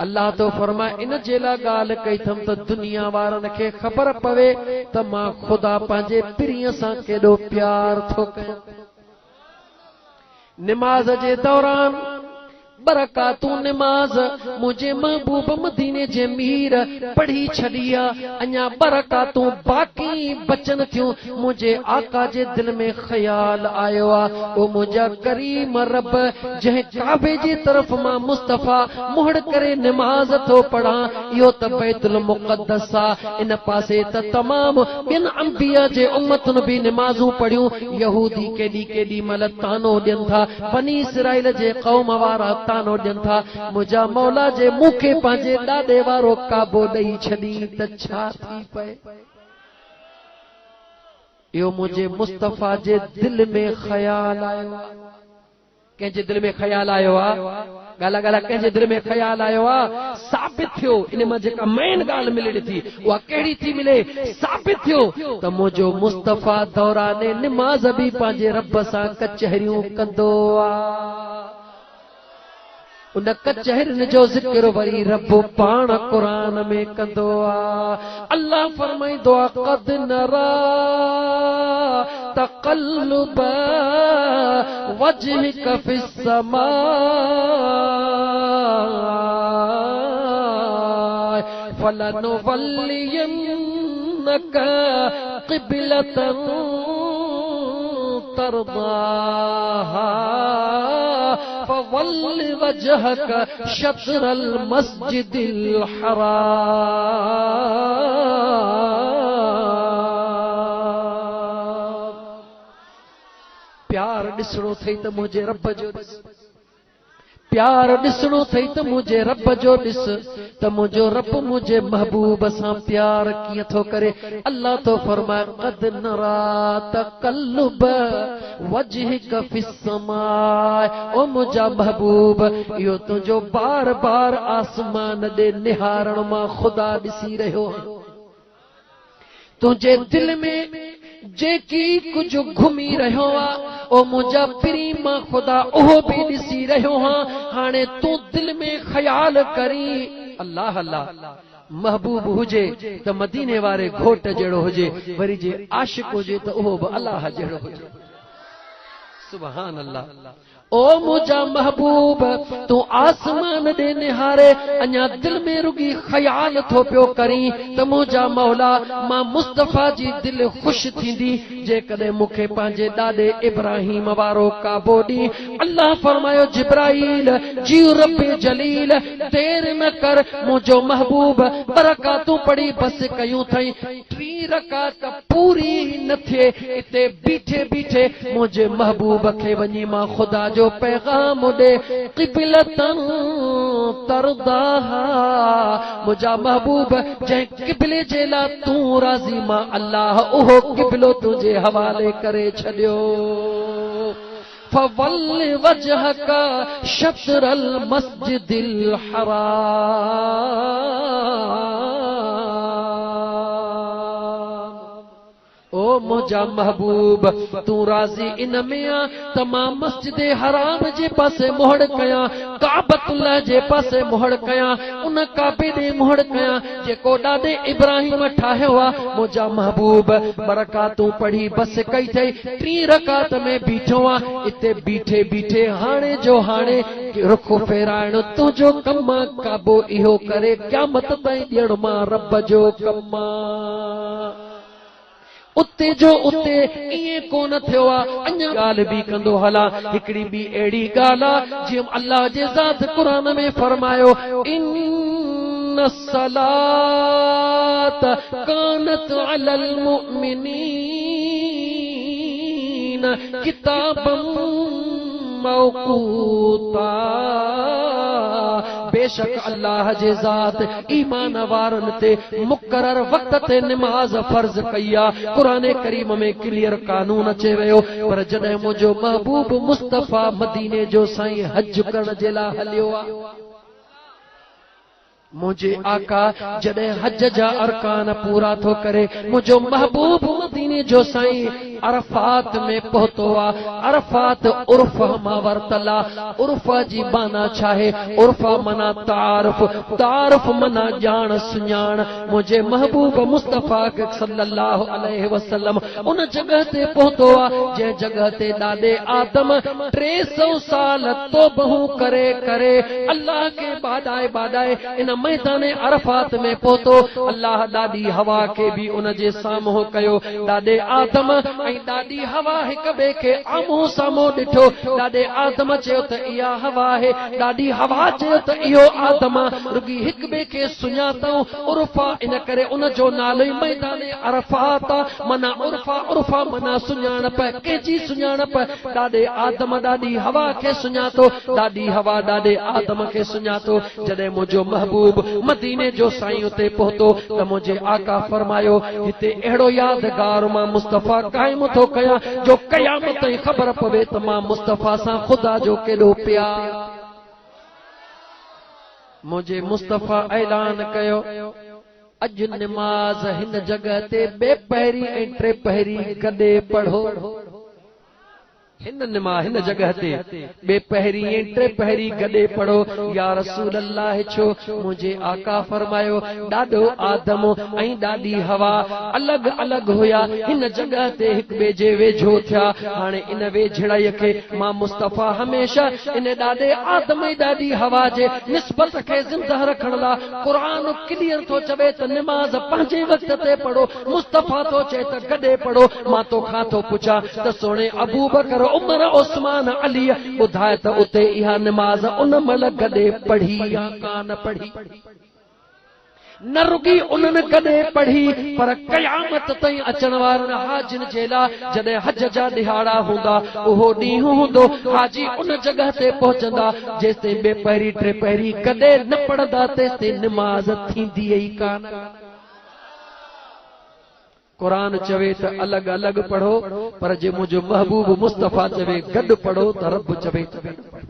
अल्लाह तो फरमाए इन जे लाइ ॻाल्हि कई अथमि त दुनिया वारनि खे ख़बर पवे त मां खुदा पंहिंजे पिरीअ सां केॾो प्यार थो कयां निमाज़ जे दौरान बरकातू नमाज मुझे महबूब मदीने जे मीर पढ़ी छड़िया अञा बरकातू बाकी बचन थियूं मुझे आका जे दिल में ख्याल आयो आ ओ मुझा करीम रब जह काबे जी तरफ मां मुस्तफा मुहड़ करे नमाज तो पढ़ा यो त बैतुल मुक़द्दस आ इन पासे त तमाम बिन अंबिया जे उम्मतन भी नमाजूं पढ़ियूं यहूदी केडी केडी मल तानो ॾियनि था बनी इसराइल जे कौम वारा तानो ॾियनि था मुंहिंजा मौला जे मूंखे पंहिंजे ॾाॾे वारो काबो ॾेई छॾी त छा थी पए इहो मुंहिंजे मुस्तफा जे दिल में ख्याल आयो कंहिंजे दिल में ख्याल आयो आहे गाला गाला कंहिंजे दिल में ख्याल आयो आहे साबित थियो इन मां जेका मेन ॻाल्हि मिले ॾिठी उहा कहिड़ी थी मिले साबित थियो त मुंहिंजो मुस्तफा दौराने निमाज़ बि पंहिंजे रब सां कचहरियूं कंदो आहे उन कचहरिन जो ज़िक्र वरी रब पाण क़ुरान में कंदो आहे अल्लाह फरमाईंदो आहे क़द नरा तक़ल्लुब वजहिक फिस समा फलनुवल्लियन्नक क़िबलतन तरदाहा फवल्ल वजहक शत्रल मस्जिदिल हराम प्यार ॾिसणो अथई त मुंहिंजे रब जो ॾिस प्यार ॾिसणो अथई त मुंहिंजे रब जो ॾिस त मुंहिंजो रब मुंहिंजे महबूब सां प्यार कीअं थो करे अल्लाह तो फरमाए क़द नरा तक़ल्लुब वजहिक फिस समाए ओ मुंहिंजा महबूब इहो तुंहिंजो बार बार आसमान ॾे निहारण मां ख़ुदा ॾिसी रहियो तुंहिंजे दिल में जेकी कुझु घुमी रहियो आहे ओ मुंहिंजा पिरी मां ख़ुदा उहो बि ॾिसी रहियो हां हाणे तूं दिल में ख़याल करी अल्लाह अल्लाह महबूब हुजे त मदीने वारे घोट जहिड़ो हुजे वरी जे आशिक हुजे त उहो बि अल्लाह जहिड़ो हुजे सुभान अल्लाह। ओ मुझा महबूब तू आसमान दे निहारे अञा दिल में रुगी ख्याल थो पियो करी त मुझा मौला मां मुस्तफा जी दिल खुश थींदी जे कदे मुखे पंहिंजे ॾाॾे इब्राहिम वारो काबो ॾी। अल्लाह फरमायो जिब्राईल जी रब्बे जलील देर न कर मुझो महबूब बरकातूं पढ़ी बस कयूं थई 3 रकात पूरी न थे इते बीठे बीठे मुझे महबूब खे वञी मां खुदा जो पैगाम दे क़िबलतन तरदाहा मुझा महबूब जै क़िबले जे ला तू राज़ी मां अल्लाह उहो क़िबलो तुझे हवाले करे छॾियो। फवल्ल वजहक शत्रल मस्जिदिल हराम। ओ मुझा महबूब तू राज़ी इन में आ तमाम मस्जिद हराम जे पासे मोहड़ कया काबतुल्लाह जे पासे मोहड़ कया उन काबे दे मोहड़ कया जेको ॾाॾे इब्राहिम ठाहियो आ। मुझा महबूब बरकातूं पढ़ी बस कई थई 3 रकात में बीठो आ इते बीठे बीठे हाणे जो हाणे रुख फेराइण तुंहिंजो कम आ काबो इहो करे क़यामत ताईं ॾियण मां रब जो कम आ। उते जो उते इए कोन थियो आ अञा ॻाल्हि बि कंदो हला। हिकिड़ी बि अहिड़ी ॻाल्हि आ जीअं अल्लाह जे ज़ात क़ुरान में फरमायो इन्न सलात कानत अलल मुमिनीन किताबम मौक़ूता। बेशक अल्लाह जे ज़ात ईमान वारन ते मुकर्रर वक्त ते नमाज फर्ज कया। कुरान करीम में क्लियर कानून अचे वियो पर जॾहिं मुझो महबूब मुस्तफा मदीने जो साईं हज करण जे लाइ हलियो आ मुझे आका जॾहिं हज जा अरकान पूरा थो करे मुझो महबूब मदीने जो साईं अरफात में पहुतो आ। अरफात उर्फ मां वरतला उर्फ जी माना छाहे उर्फ मना तारफ तारफ मना जान सुञाण। मुझे महबूब मुस्तफा सल्लल्लाहु अलैहि वसल्लम उन जगह ते पहुतो आ जे जगह ते ॾाॾे आदम 300 साल तौबहू करे करे अल्लाह के बादाए बादाए इन मैदाने अरफात में पहुतो। अल्लाह ॾाॾी हवा के भी उन जे साम्हूं कयो। ॾाॾे आदम ऐं ॾाॾी हवा हिक ॿिए खे आम्हूं साम्हूं ॾिठो। ॾाॾे आदम चयो त इहा हवा आहे ॾाॾी हवा चयो त इहो आदम रुगी हिक ॿिए खे सुञातऊं उर्फा इन करे उन जो नालो ई मैदाने अरफात मना उर्फा उर्फा मना सुञाणप कंहिंजी सुञाणप। ॾाॾे आदम ॾाॾी हवा खे सुञातो ॾाॾी हवा ॾाॾे आदम खे सुञातो। जॾहिं मुंहिंजो महबूब मदीने जो साईं उते पहुतो त मुझे आका फरमायो हिते अहिड़ो यादगार मां मुस्तफा कायम थो कयां जो क़यामत ताईं ख़बर पवे त मां मुस्तफा सां ख़ुदा जो केॾो प्यार। मुझे मुस्तफा ऐलान कयो अॼु नमाज हिन जगह ते ॿे पहिरीं ऐं टे पहिरीं गॾे पढ़ो। हिन जगह ते ॿे पहिरीं ऐं टे पहिरीं गॾे पढ़ो। या रसूल अल्लाह छो मुझे आका फरमायो ॾाॾो आदम ऐं ॾाॾी हवा अलॻि अलॻि हुया हिन जगह ते हिक ॿिए जे वेझो थिया। हाणे इन वेझड़ाईअ खे मां मुस्तफा हमेशह इन ॾाॾे आदम ऐं ॾाॾी हवा जे निस्बत खे ज़िंदा रखण लाइ क़ुरान क्लियर थो चवे त नमाज़ पंहिंजे वक़्त ते पढ़ो। मुस्तफा थो चए त गॾे पढ़ो। मां तोखां थो पुछां त सोणे अबू बकर उमर उस्मान अली ॿुधाए त उते इहा नमाज उन महिल गॾे पढ़ी या कान पढ़ी। न रुगी उन्हनि गॾे पढ़ी पर क़यामत ताईं अचण वारनि हाजिन जे लाइ जॾहिं हज जा ॾिहाड़ा हूंदा उहो ॾींहुं हूंदो हाजी उन जगह ते पहुचंदा जेसिताईं ॿे पहिरीं टे पहिरीं गॾे न पढ़ंदा तेसिताईं नमाज थींदी ई कान। कुरान चवे त अलॻि अलॻि पढ़ो पर जे मुंहिंजो महबूब मुस्तफा चवे गॾु पढ़ो त रब चवे त गॾु पढ़ो।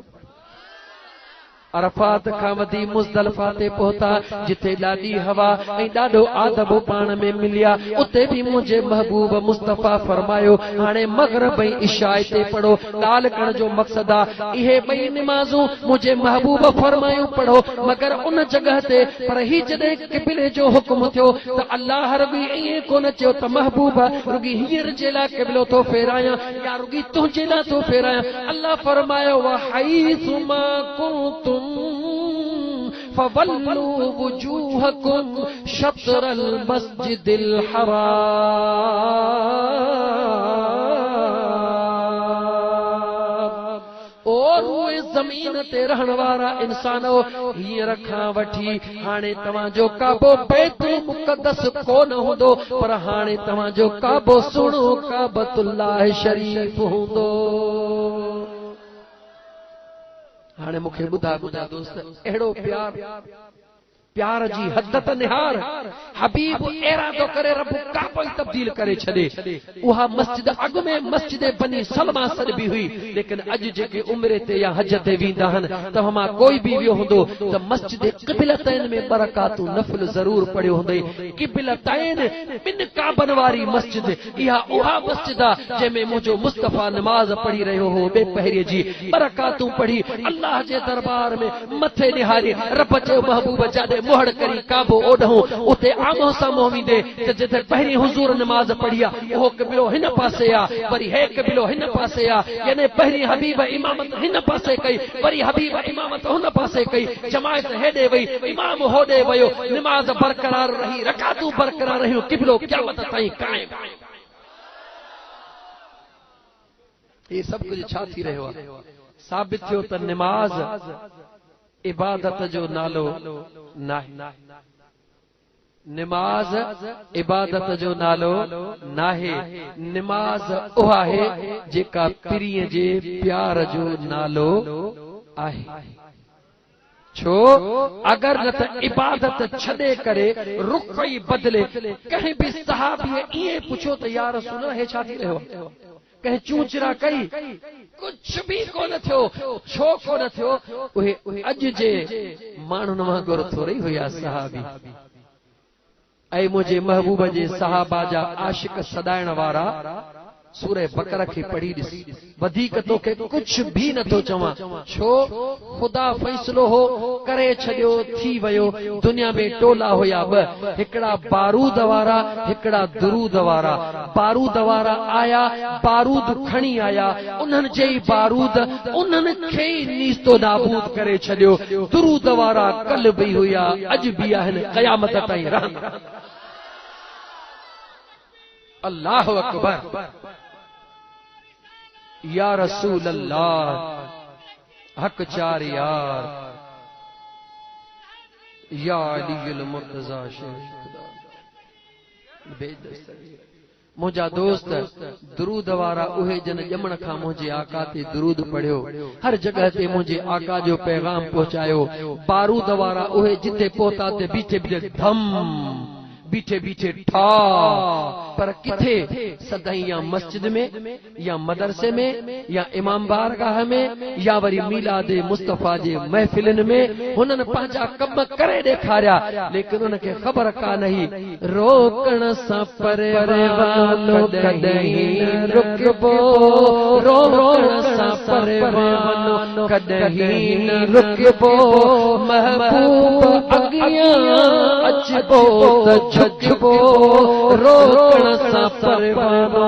अरफात खां वधी मुज़दलिफ़ा ते पहुता जिथे ॾाढी हवा ऐं ॾाढो आदब पाण में मिलिया। उते भी मुझे महबूब मुस्तफ़ा फरमायो हाणे मग़रिब ऐं इशा ते पढ़ो। ॻाल्हि करण जो मक़सद आहे इहे ॿई निमाज़ूं मुझे महबूब फरमायो पढ़ो, मगर उन जगह ते पर ही जॾहिं क़िबले जो हुक्म थियो त अल्लाह रुॻी ईअं कोन चयो त महबूब रुॻी हींअर जे लाइ क़िबलो थो फेरायां या रुॻी तुंहिंजे लाइ थो फेरायां। अल्लाह फरमायो वहैसुमा कुंतुम फवल्लू वुजूहकुम शत्रल मस्जिदिल हराम। और उहे ज़मीन ते रहण वारा इंसानो हींअर खां वठी हाणे तव्हांजो काबो बैतुल मुक़द्दस कोन हूंदो, पर हाणे तव्हांजो काबो सुहिणो काबतुल्लाह शरीफ हूंदो। हाणे मूंखे ॿुधा दोस्त, अहिड़ो प्यार जी हद त निहार। हबीब इरादो करे रब काबो ई तब्दील करे छॾे। उहा मस्जिद अॻु में मस्जिद बनी सलमा सॾबी हुई, लेकिन अॼु जेके उम्रे ते या हज ते वेंदा आहिनि तव्हां मां कोई बि वियो हूंदो त मस्जिद क़िबलतैन में बरकातूं नफ़िल ज़रूर पढ़ियो हूंदई। क़िबलतैन ॿिनि काबनि वारी मस्जिद इहा उहा मस्जिद आहे जंहिंमें मुंहिंजो मुस्तफ़ा नमाज़ पढ़ी रहियो हो, ॿे पहिरीं जी बरकातूं पढ़ी अल्लाह जे दरबार में मथे निहारी। रब चयो महबूब जाॾे मोहड़ करी काबो ओढूं उते आमो साम्हूं वेंदे त जिथे पहिरीं हुज़ूर नमाज़ पढ़ी आहे उहो क़िबलो हिन पासे आहे, वरी हे क़िबलो हिन पासे आहे, यानी पहिरीं हबीब इमामत हिन पासे कई, वरी हबीब इमामत हुन पासे कई, जमायत हेॾे वई, इमाम होॾे वियो, नमाज़ बरक़रार रही, रकातूं बरक़रार रहियूं, क़िबलो क़यामत ताईं क़ाइम। ये सभु कुझु छा थी रहियो आहे? साबित थियो त नमाज़ इबादत जो नालो नाहे। नमाज इबादत जो नालो नाहे। नमाज उहा आहे जेका पीरीअ जे प्यार जो नालो आहे। छो अगर न त इबादत छॾे करे रुख ई बदले। कंहिं बि सहाबीअ ईअं पुछो त या रसूल हे छा थी रहियो? कंहिं चूचरा कई, कुछ भी कोन थियो। छो कोन थियो? उहे अॼु जे माण्हुनि वांगुरु थोरी हुया सहाबी। ऐं मुंहिंजे महबूब जे सहाबा जा आशिक सदाइण वारा सूरह बकरा खे पढ़ी ॾिस, वधीक तोखे कुछ भी नथो चवां। छो ख़ुदा फ़ैसिलो हो करे छॾियो, थी वियो। दुनिया में टोला हुया ॿ, हिकिड़ा बारूद वारा, हिकिड़ा दुरूद वारा। बारूद वारा आया, बारूद खणी आया, उन्हनि जे ई बारूद उन्हनि खे ई नीस्तो नाबूद करे छॾियो। दुरूद वारा कल बि हुया, अॼु बि आहिनि, क़यामत ताईं रहंदा। अल्लाहु अकबर। या रसूल अल्लाह हक चार यार या अलील मुर्तजा मुंहिंजा दोस्त दुरूद वारा उहे जन ॼमण खां मुंहिंजे आका ते दुरूद पढ़ियो, हर जगह ते मुंहिंजे आका जो पैगाम पहुचायो। बारूद वारा उहे जिथे पहुता ते बीठे बीठे धम, बीठे बीठे ठा, पर किथे सदाई या मस्जिद में या मदरसे में या इमाम बारगाह में या वरी मीलाद मुस्तफ़ा जे महफिलन में हुननि पंहिंजा कम करे ॾेखारिया, लेकिन उनखे ख़बर कान हुई रोकण सां परवानो कॾहिं रुकबो, रोकण सां परवानो कॾहिं न रुकबो, महबूब अॻियां अचबो त झुकबो, रोकण सां परवानो।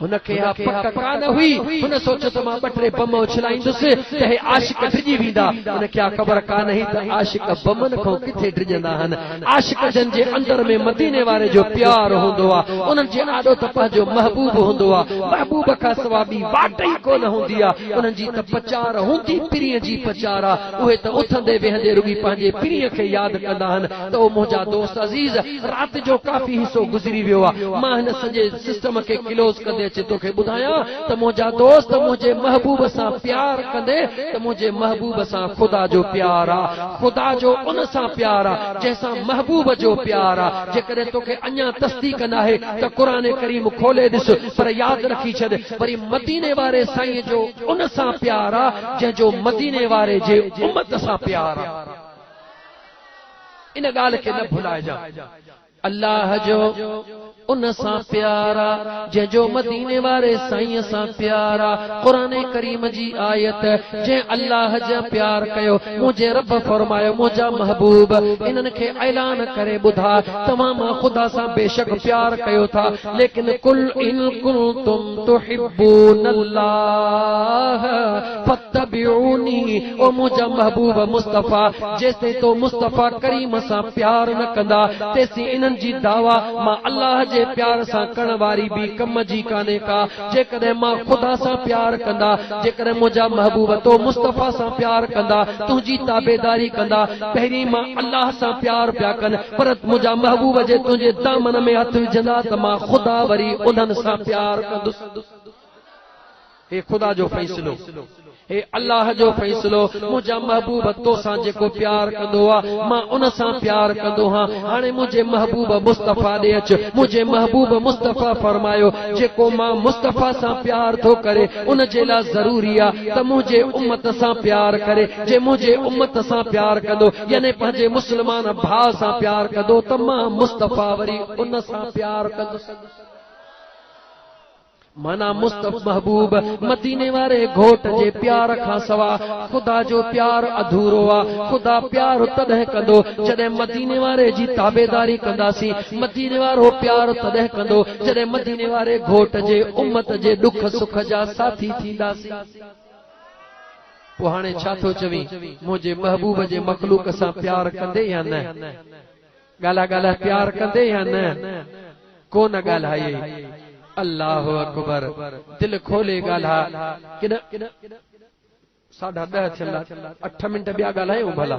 हुनखे पक कान हुई, हुन सोचो त मां ॿ टे बम उछलाईंदुसि त हे आशिक डिॼी वेंदा। हुनखे ख़बर कान हुई त आशिक बमन खां किथे डिॼंदा आहिनि। आशिक जन जे अंदर में मदीने वारे जो प्यार हूंदो आहे, उन्हनि जे आॾो त पंहिंजो महबूब हूंदो आहे। महबूब खां सवाइ ॿी वाट ई कोन हूंदी आहे। उन्हनि जी त पचार हूंदी पीरीअ जी पचार आहे। उहे त उथंदे वेहंदे रुॻी पंहिंजे पीरीअ खे यादि कंदा आहिनि। त उहो मुंहिंजा दोस्त अज़ीज़, राति जो काफ़ी हिसो गुज़री वियो आहे। मां हिन सॼे सिस्टम खे क्लोज़ कंदे अचे तोखे ॿुधायां त मुंहिंजा दोस्त मुंहिंजे महबूब सां प्यार कंदे त मुंहिंजे महबूब सां ख़ुदा जो प्यार आहे, ख़ुदा जो उन सां प्यार आहे जंहिंसां महबूब जो प्यार आहे। जेकॾहिं तोखे अञा तस्दीक न आहे त क़ुरान करीम खोले ॾिस, पर यादि रखी छॾ वरी मदीने वारे साईं जो उन सां प्यार आहे जंहिंजो मदीने वारे जे उम्मत सां प्यार आहे। इन ॻाल्हि खे न भुलाइजां। अल्लाह जो उन सां प्यारा जंहिंजो मदीने वारे साईं सां प्यारा। क़ुरान करीम जी आयत जंहिं अल्लाह जा प्यार कयो, मुंहिंजे रब फरमायो मुंहिंजा महबूब इन्हनि खे ऐलान करे ॿुधा तव्हां मां ख़ुदा सां बेशक प्यार कयो था, लेकिन कुल इन कुंतुम तुहिब्बूनल्लाह फत्तबिऊनी। ओ मुंहिंजा महबूब मुस्तफ़ा जेसिताईं तो मुस्तफ़ा करीम सां प्यार न कंदा तेसिताईं इन्हनि जी दावा मां अल्लाह जे प्यार सां करण वारी बि कम जी कान्हे का। जेकॾहिं मां ख़ुदा सां प्यार कंदा, जेकॾहिं मुंहिंजा महबूब तो मुस्तफ़ा सां प्यार कंदा, तुंहिंजी ताबेदारी कंदा, पहिरीं मां अल्लाह सां प्यार पिया कनि, पर मुंहिंजा महबूब जे तुंहिंजे दामन में हथ विझंदा त मां ख़ुदा वरी उन्हनि सां प्यार कंदुसि। हे ख़ुदा जो फ़ैसिलो, हे अल्लाह जो फ़ैसिलो। मुंहिंजा महबूब तोसां जेको प्यार कंदो आहे मां उन सां प्यार कंदो हां। हाणे मुंहिंजे महबूब मुस्तफ़ा ॾे अच। मुंहिंजे महबूब मुस्तफ़ा फरमायो जेको मां मुस्तफ़ा सां प्यार थो करे उन जे लाइ ज़रूरी आहे त मुंहिंजे उम्मत सां प्यार करे। जे मुंहिंजे उम्मत सां प्यार कंदो यानी पंहिंजे मुस्लमान भाउ सां प्यार कंदो त मां मुस्तफ़ा वरी उन सां प्यार कंदुसि। माना मुस्तफ़ा महबूब मदीने वारे घोट जे प्यार खां सवा ख़ुदा जो प्यार अधूरो आहे। ख़ुदा प्यार तॾहिं कंदो जॾहिं मदीने वारे जी ताबेदारी कंदासीं। मदीने वारो प्यार तॾहिं कंदो जॾहिं मदीने वारे घोट जे उम्मत जे ॾुख सुख जा साथी थींदासीं। पोइ हाणे छा थो चवीं, मुंहिंजे महबूब जे मखलूक सां प्यार कंदे या न? ॻाल्हा ॻाल्हा प्यार कंदे या न? कोन ॻाल्हाए। अल्लाह अकबर। दिल खोले ॻाल्हा कि न? 10:30 थिया, 8 मिंट ॿिया ॻाल्हायूं भला।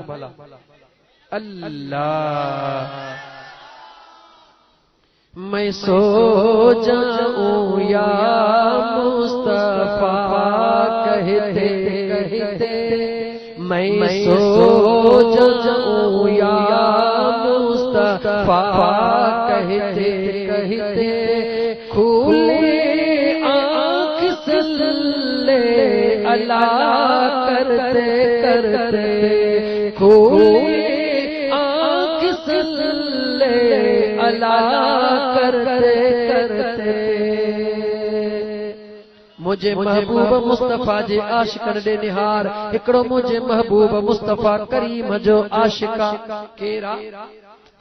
अल्लाह मैं सो जाऊं या मुस्तफा कहते कहते, मैं सो जाऊं या मुस्तफा कहते कहते, खुले आँख सल्ले अला करते करते, खुले आँख सल्ले अला करते करते। मुझे महबूब मुस्तफ़ा जे आशिकन दे निहार हिकड़ो मुझे महबूब मुस्तफ़ा करीम जो आशिका केरा?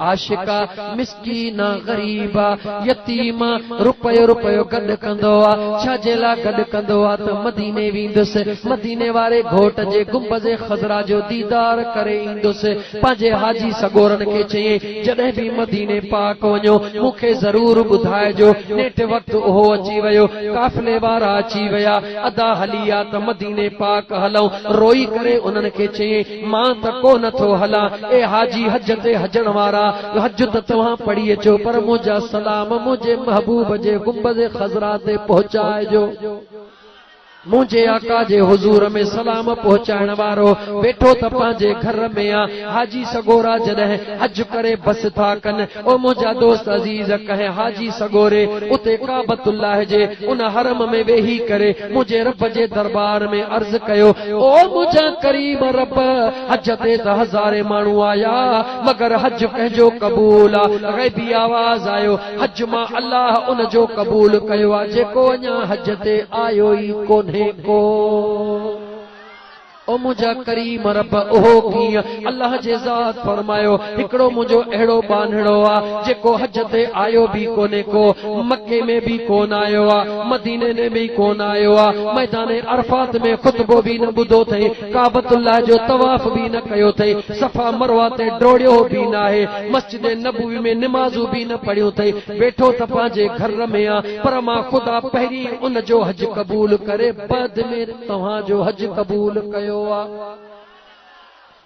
आशिका मिस्कीना गरीबा यतीमा रुपयो रुपयो गॾु कंदो आहे। छा जे लाइ गॾु कंदो आहे त मदीने वेंदुसि, मदीने वारे घोट जे गुंबज़े ख़ज़रा जो दीदार करे ईंदुसि। पंहिंजे हाजी सगोरन खे चयईं जॾहिं बि मदीने पाक वञो मूंखे ज़रूर ॿुधाइजो। नेठि वक़्तु उहो अची वियो, काफ़िले वारा अची विया, अदा हली आ त मदीने पाक हलऊं। रोई करे उन्हनि खे चयईं मां त को नथो हलां, ए हाजी हज ते हजण वारा हज त तव्हां पढ़ी अचो, पर मुंहिंजा सलाम मुंहिंजे महबूब जे गुंबज़े ख़ज़रा ते पहुचाइजो। मुझे आका जे हुजूर में सलाम पहुचाइण वारो वेठो त पंहिंजे घर में आ। हाजी सगोरा जॾहिं हज करे बस था कनि, ओ मुंहिंजा दोस्त अज़ीज़ कहे हाजी सगोरे उते काबतुल्लाह जे उन हरम में वेही करे मुझे रब जे दरबार में अर्ज़ कयो, ओ मुंहिंजा करीम रब, हज ते त हज़ारे माण्हू आया मगर हज कंहिंजो क़बूल आ। ग़ैबी आवाज़ आयो, हज मां अल्लाह उन जो क़बूल कयो आ जेको अञा हज ते आयो ई कोन को। ओ मुझा करीम रब ओहो कीअं? अल्लाह जे ज़ात फरमायो हिकड़ो मुंहिंजो अहिड़ो बांधड़ो आ जेको हज ते आयो बि कोन्हे को, मक्के में बि कोन आयो आ, मदीने में बि कोन आयो आ, मैदान अरफात में खुतबो बि न ॿुधो अथई, काबतुल्लाह जो तवाफ़ बि न कयो अथई, सफ़ा मरवा ते डोड़ियो बि न आहे, मस्जिद नबवी में निमाज़ूं बि न पढ़ियूं अथई, वेठो त पंहिंजे घर में आ। पर मां ख़ुदा पहिरीं उन जो हज क़बूल करे बाद में तव्हां जो हज क़बूल कयो।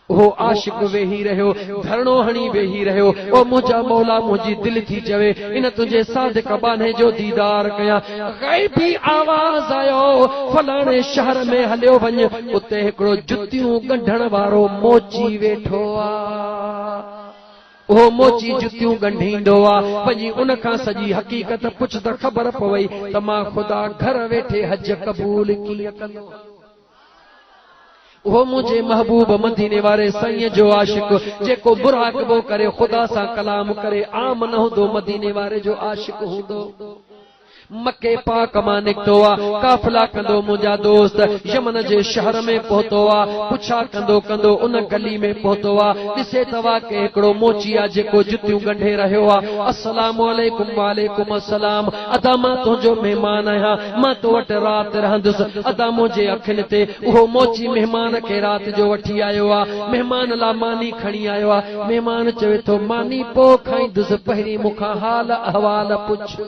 वो आशिक वेही रहो धरणो हणी वेही रहो ओ मुझा मौला मुझी दिल थी चवे इन तुझे सादिक बाने जो दीदार कया गैबी आवाज आयो फलाणे शहर में हलियो वञ उते हिकड़ो जुतियूं गंढण वारो मोची वेठो आ वो मोची जुतियूं गंढींदो आ वञी उन खां सॼी हकीकत पुछ त ख़बर पवई त मां ख़ुदा घर वेठे हज क़बूल कीअं कंदो वो मुझे महबूब मदीने वारे साईं जो आशिक जेको मुराक़बो करे खुदा सां कलाम करे आम न हूंदो मदीने वारे जो आशिक हूंदो मके पाक मां निकतो आ काफिला कंदो मुंहिंजा दोस्त यमन जे शहर में पहुतो आ पुछा कंदो कंदो उन गली में पहुतो आ ॾिसे तवा के हिकड़ो मोची आ जेको जुतियूं गंढे रहियो आ अस्सलाम वालेकुम वालेकुम अस्सलाम अदा मां तुंहिंजो महिमान आहियां मां तो वटि राति रहंदुसि अदा मुंहिंजे अखियुनि ते उहो मोची महिमान खे राति जो वठी आयो आ महिमान ला मानी खणी आयो आ महिमान चवे थो मानी पोइ खाईंदुसि पहिरीं मूंखां हाल अहवाल पुछ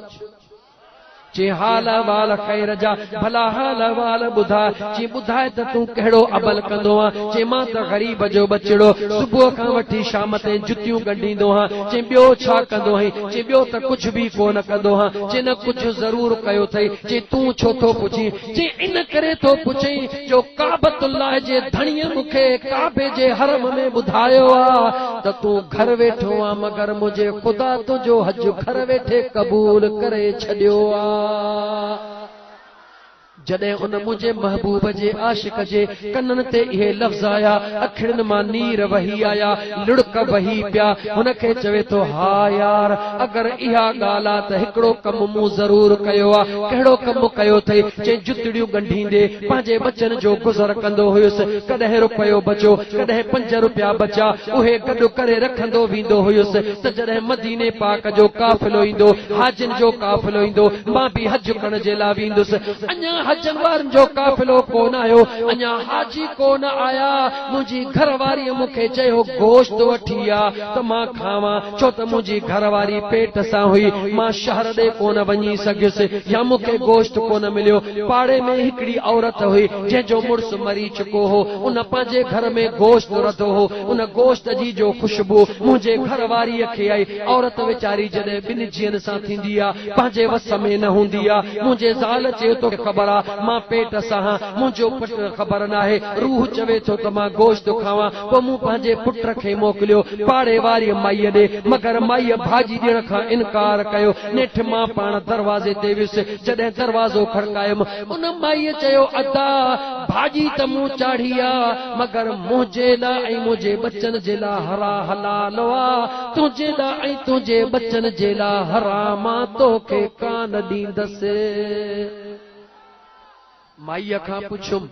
जे हाल वाल खैर जा भला हाल वाल बुधा जे बुधाए त तू केड़ो अमल कंदो आ जे मां त गरीब जो बचड़ो सुबह खां वठी शाम ते जुतियूं गंढींदो हां जे बियो छा कंदो है जे बियो त कुछ भी कोन कंदो हां जे न कुछ जरूर कयो थई जे तू छो थो पुछी जे इन करे तो पुछी जो काबतुल्लाह जे धणीअ मुखे काबे जे हरम में बुधायो आ त तू घर वेठो आ मगर मुझे खुदा तुझो हज घर वेठे कबूल करे छडियो आ जॾहिं उन मुझे महबूब जे आशिक जे कनन ते इहे लफ़्ज़ आया अखिड़न मां नीर वही आया लुड़क वही पिया हुनखे चवे तो हा यार अगर इहा ॻाल्हि आ त हिकड़ो कम मूं ज़रूर कयो आ कहिड़ो कम कयो थई जे जुतड़ियूं गंढींदे पंहिंजे बचन जो गुज़र कंदो हुयुसि कॾहिं रुपयो बचो कॾहिं 5 रुपया बचा उहे गॾु करे रखंदो वेंदो हुयुसि त जॾहिं मदीने पाक जो काफ़िलो ईंदो हाजिन जो काफ़िलो ईंदो मां बि हज करण जे लाइ वेंदुसि अञा हजन वारनि जो काफ़िलो कोन आयो अञा हाजी कोन आया मुंहिंजी घरवारी मूंखे चयो गोश्त वठी आ त मां खावां छो त मुंहिंजी घरवारी पेट सां हुई मां शहर ॾे कोन वञी सघियुसि या मूंखे गोश्त कोन मिलियो पाड़े में हिकिड़ी औरत हुई जंहिंजो मुड़ुसु मरी चुको हो उन पंहिंजे घर में गोश्त रधो हो उन गोश्त जी जो खुशबू मुंहिंजे घरवारीअ खे आई औरत वीचारी जॾहिं ॿिनि जीअनि सां थींदी आ पंहिंजे वस में न हूंदी आ मुंहिंजे ज़ाल चयो तो ख़बर आ मां पेट सां मुंहिंजो पुट ख़बर नाहे रूह चवे थो त मां गोश्त खावां पोइ मूं पंहिंजे पुट खे मोकिलियो पाड़े वारी माईअ ॾे मगर माईअ भाॼी ॾियण खां इनकार कयो नेठि मां पाण दरवाज़े ते वियुसि जॾहिं दरवाज़ो खड़कायुमि उन माईअ चयो अदा भाॼी त मूं चाढ़ी आ मगर मुंहिंजे लाइ ऐं मुंहिंजे बचन जे लाइ हरा हलाल आ तुंहिंजे लाइ ऐं तुंहिंजे बचन जे लाइ हराम आ तोखे कान ॾींदसि माईअ खां पुछुम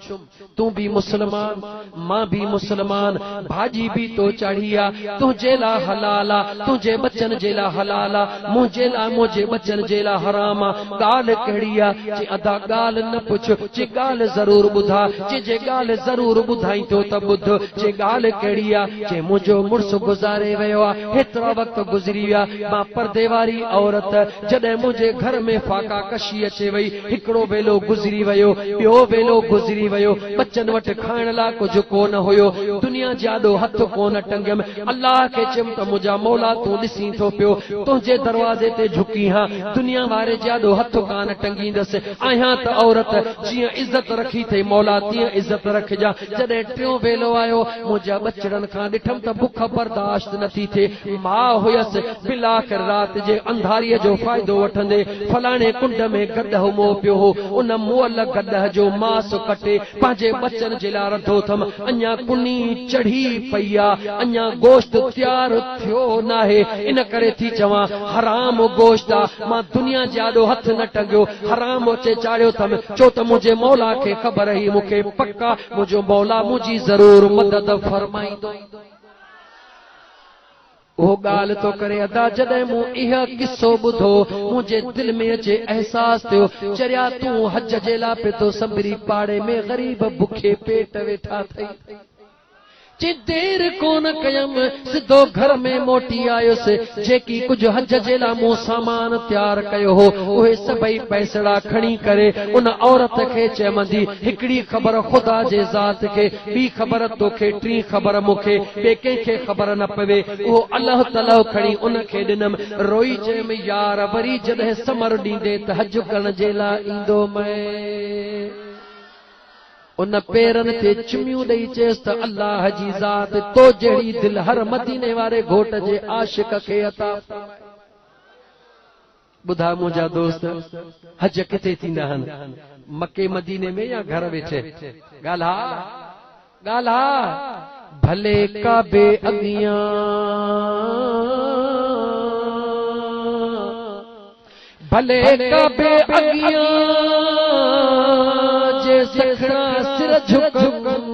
तू भी मुसलमान मां भी मुसलमान भाॼी भी तो चाढ़ी आ तुंहिंजे लाइ हलाल आ तुंहिंजे बचन जे लाइ हलाल आ मुंहिंजे लाइ मुंहिंजे बचन जे लाइ हराम आ ॻाल्हि कहिड़ी आ जे अदा ॻाल्हि न पुछ जे ॻाल्हि ज़रूर ॿुधा जे ॻाल्हि ज़रूर ॿुधाई तो त ॿुध जे ॻाल्हि कहिड़ी आ जे मुंहिंजो मुड़ुसु गुज़ारे वियो आ हेतिरा वक़्तु गुज़री विया मां पर्दे वारी औरत जॾहिं मुंहिंजे घर में फाका कशी अचे वई हिकिड़ो वेलो गुज़री वियो ॿियो वेलो गुज़री वियो बच्चन वटि खाइण लाइ कुझु कोन हुयो दुनिया जाॾो हथ कोन टंगियमि अल्लाह खे चयुमि त मुंहिंजा मौला तूं ॾिसी थो पियो तुंहिंजे दरवाज़े ते झुकी हां दुनिया वारे जाॾो हथ कान टंगींदसि आहियां त औरत जीअं इज़त रखी थई मौला तीअं इज़त रखिजां जॾहिं टियों वेलो आयो मुंहिंजा बचड़नि खां ॾिठमि त बुख बर्दाश्त नथी थिए मां हुयसि बिलाखिर राति जे अंधारीअ जो फ़ाइदो वठंदे फलाणे कुंड में गॾु मोह पियो हो उन मुअल गॾ जो मास कटे पंहिंजे बचन जे लाइ रधो थमि अञा कुनी चढ़ी पई आहे अञा गोश्त तयार थियो नाहे इन करे थी चवां हराम गोश्त आहे मां दुनिया जाॾो हथ न टंगियो हराम अचे चाढ़ियो थमि छो त मुंहिंजे मौला खे ख़बर हुई मूंखे पक्का मुंहिंजो मौला मुंहिंजी ज़रूर मदद फरमाईंदो वो ॻाल्हि तो करे अदा जॾहिं मूं इहा किस्सो ॿुधो मुंहिंजे दिलि में अचे अहसास थियो चरिया तूं हज जे लाइ पे तो संभरी पाड़े में ग़रीब बुखे पेट वेठा थई चे देर कोन कयम सिधो घर में मोटी आयुसि जेकी कुछ हज जे लाइ मूं सामान तैयार कयो हो उहे सभई पैसड़ा खणी करे उन औरत खे चयमंदी हिकड़ी ख़बर खुदा जे ज़ात खे ॿी ख़बर तोखे टी ख़बर मूंखे ॿिए कंहिंखे ख़बर न पवे उहो अल्लाह तआला खणी उन खे ॾिनमि रोई चयमि यार वरी जॾहिं समर ॾींदे त हज करण जे लाइ ईंदो मैं उन पेरन ते चुमियूं ॾेई चयसि त अल्लाह जी ज़ात तो जहिड़ी दिल हर मदीने वारे घोट जे आशिक खे अता ॿुधा मुंहिंजा दोस्त हज किथे थींदा आहिनि मके मदीने में या घर वेठे ॻाल्हा भले काबे अॻियां भले काबे अॻियां जे सखड़ा सिर झुकन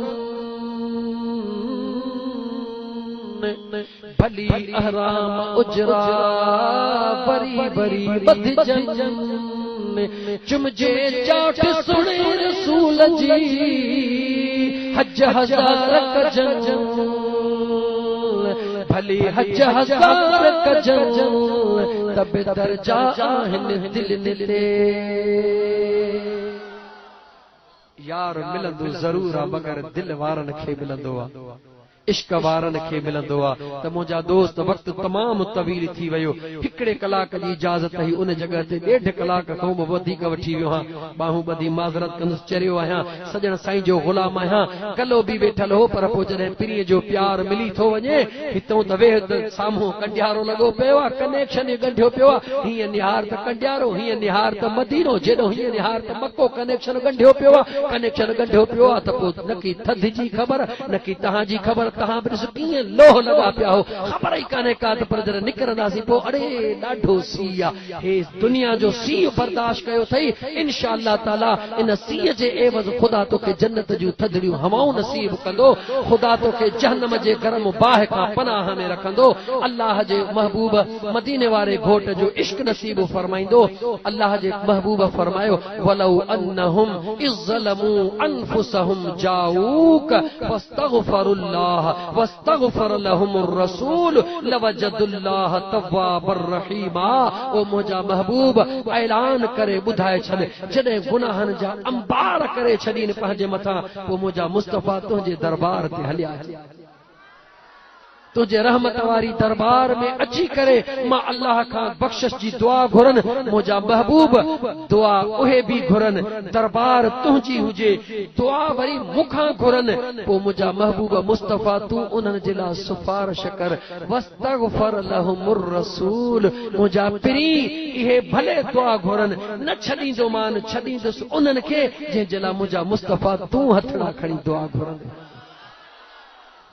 भली अहराम उजरा बरी बरी बधजन चुमजे चाट सुणे रसूल जी हज हजार कजन भली हज हजार कजन तब दर्जा आहिनि दिल निले यार मिलंदो ज़रूर आहे मगर दिल वारन खे मिलंदो आहे इश्क वारन खे मिलंदो आहे त मुंहिंजा दोस्त वक्त तमाम तवील थी वियो हिकड़े कलाक जी इजाज़त हुई उन जगह ते 1.5 कलाक खां बि वधीक वठी वियो हां बाहूं ॿधी माज़रत कंदुसि चरियो आहियां सजण साईं जो गुलाम आहियां गलो बि वेठल हो पर पोइ जॾहिं पीरीअ जो प्यार मिली थो वञे हितों त वेह साम्हूं कंडियारो लॻो पियो आहे कनेक्शन ॻंढियो पियो आहे हीअं निहार त कंडियारो हीअं निहार त मदीनो जेॾो हीअं निहार त मको कनेक्शन ॻंढियो पियो आहे कनेक्शन ॻंढियो पियो आहे त पोइ न की थधि जी ख़बर न की तव्हांजी ख़बर तहां बि ॾिसो कीअं लोह लॻा पिया हो ख़बर ई कान्हे का त पर जॾहिं निकिरंदासीं पोइ अड़े ॾाढो सीउ आहे हे दुनिया जो सीउ बर्दाश्त कयो अथई इंशा अल्लाह ताला इन सीउ जे एवज़ ख़ुदा तोखे जन्नत जूं थधड़ियूं हवाऊं नसीब कंदो ख़ुदा तोखे जहन्नम जे गरम बाहि खां पनाह में रखंदो अल्लाह जे महबूब मदीने वारे घोट जो इश्क नसीब फरमाईंदो अल्लाह जे महबूब फरमायो वलौ अन्नहुम इज़्ज़लमू अनफुसहुम जाऊक फस्तगफरुल्लाह वस्तगफर लहुमुर रसूल लवजदुल्लाह तव्वाबर रहीमा ओ मुंहिंजा महबूब ऐलान करे ॿुधाए छॾ जॾहिं गुनाहनि जा अंबार करे छॾीनि पंहिंजे मथां पोइ मुंहिंजा मुस्तफ़ा तुंहिंजे दरबार ते हलिया तुझे रहमत वारी दरबार में अची करे मां अल्लाह खां बख्शिश जी दुआ घुरन मुंहिंजा महबूब दुआ उहे भी घुरन दरबार तुंहिंजी हुजे दुआ वरी मूंखां घुरन पोइ मुंहिंजा महबूब मुस्तफ़ा तूं उन्हनि जे लाइ सिफारिश कर वस्तगफर लहुमुर रसूल मुंहिंजा पिरी इहे भले दुआ घुरन न छॾींदो मान छॾींदुसि उन्हनि खे जंहिंजे लाइ मुंहिंजा मुस्तफ़ा तूं हथड़ा खणी दुआ घुरन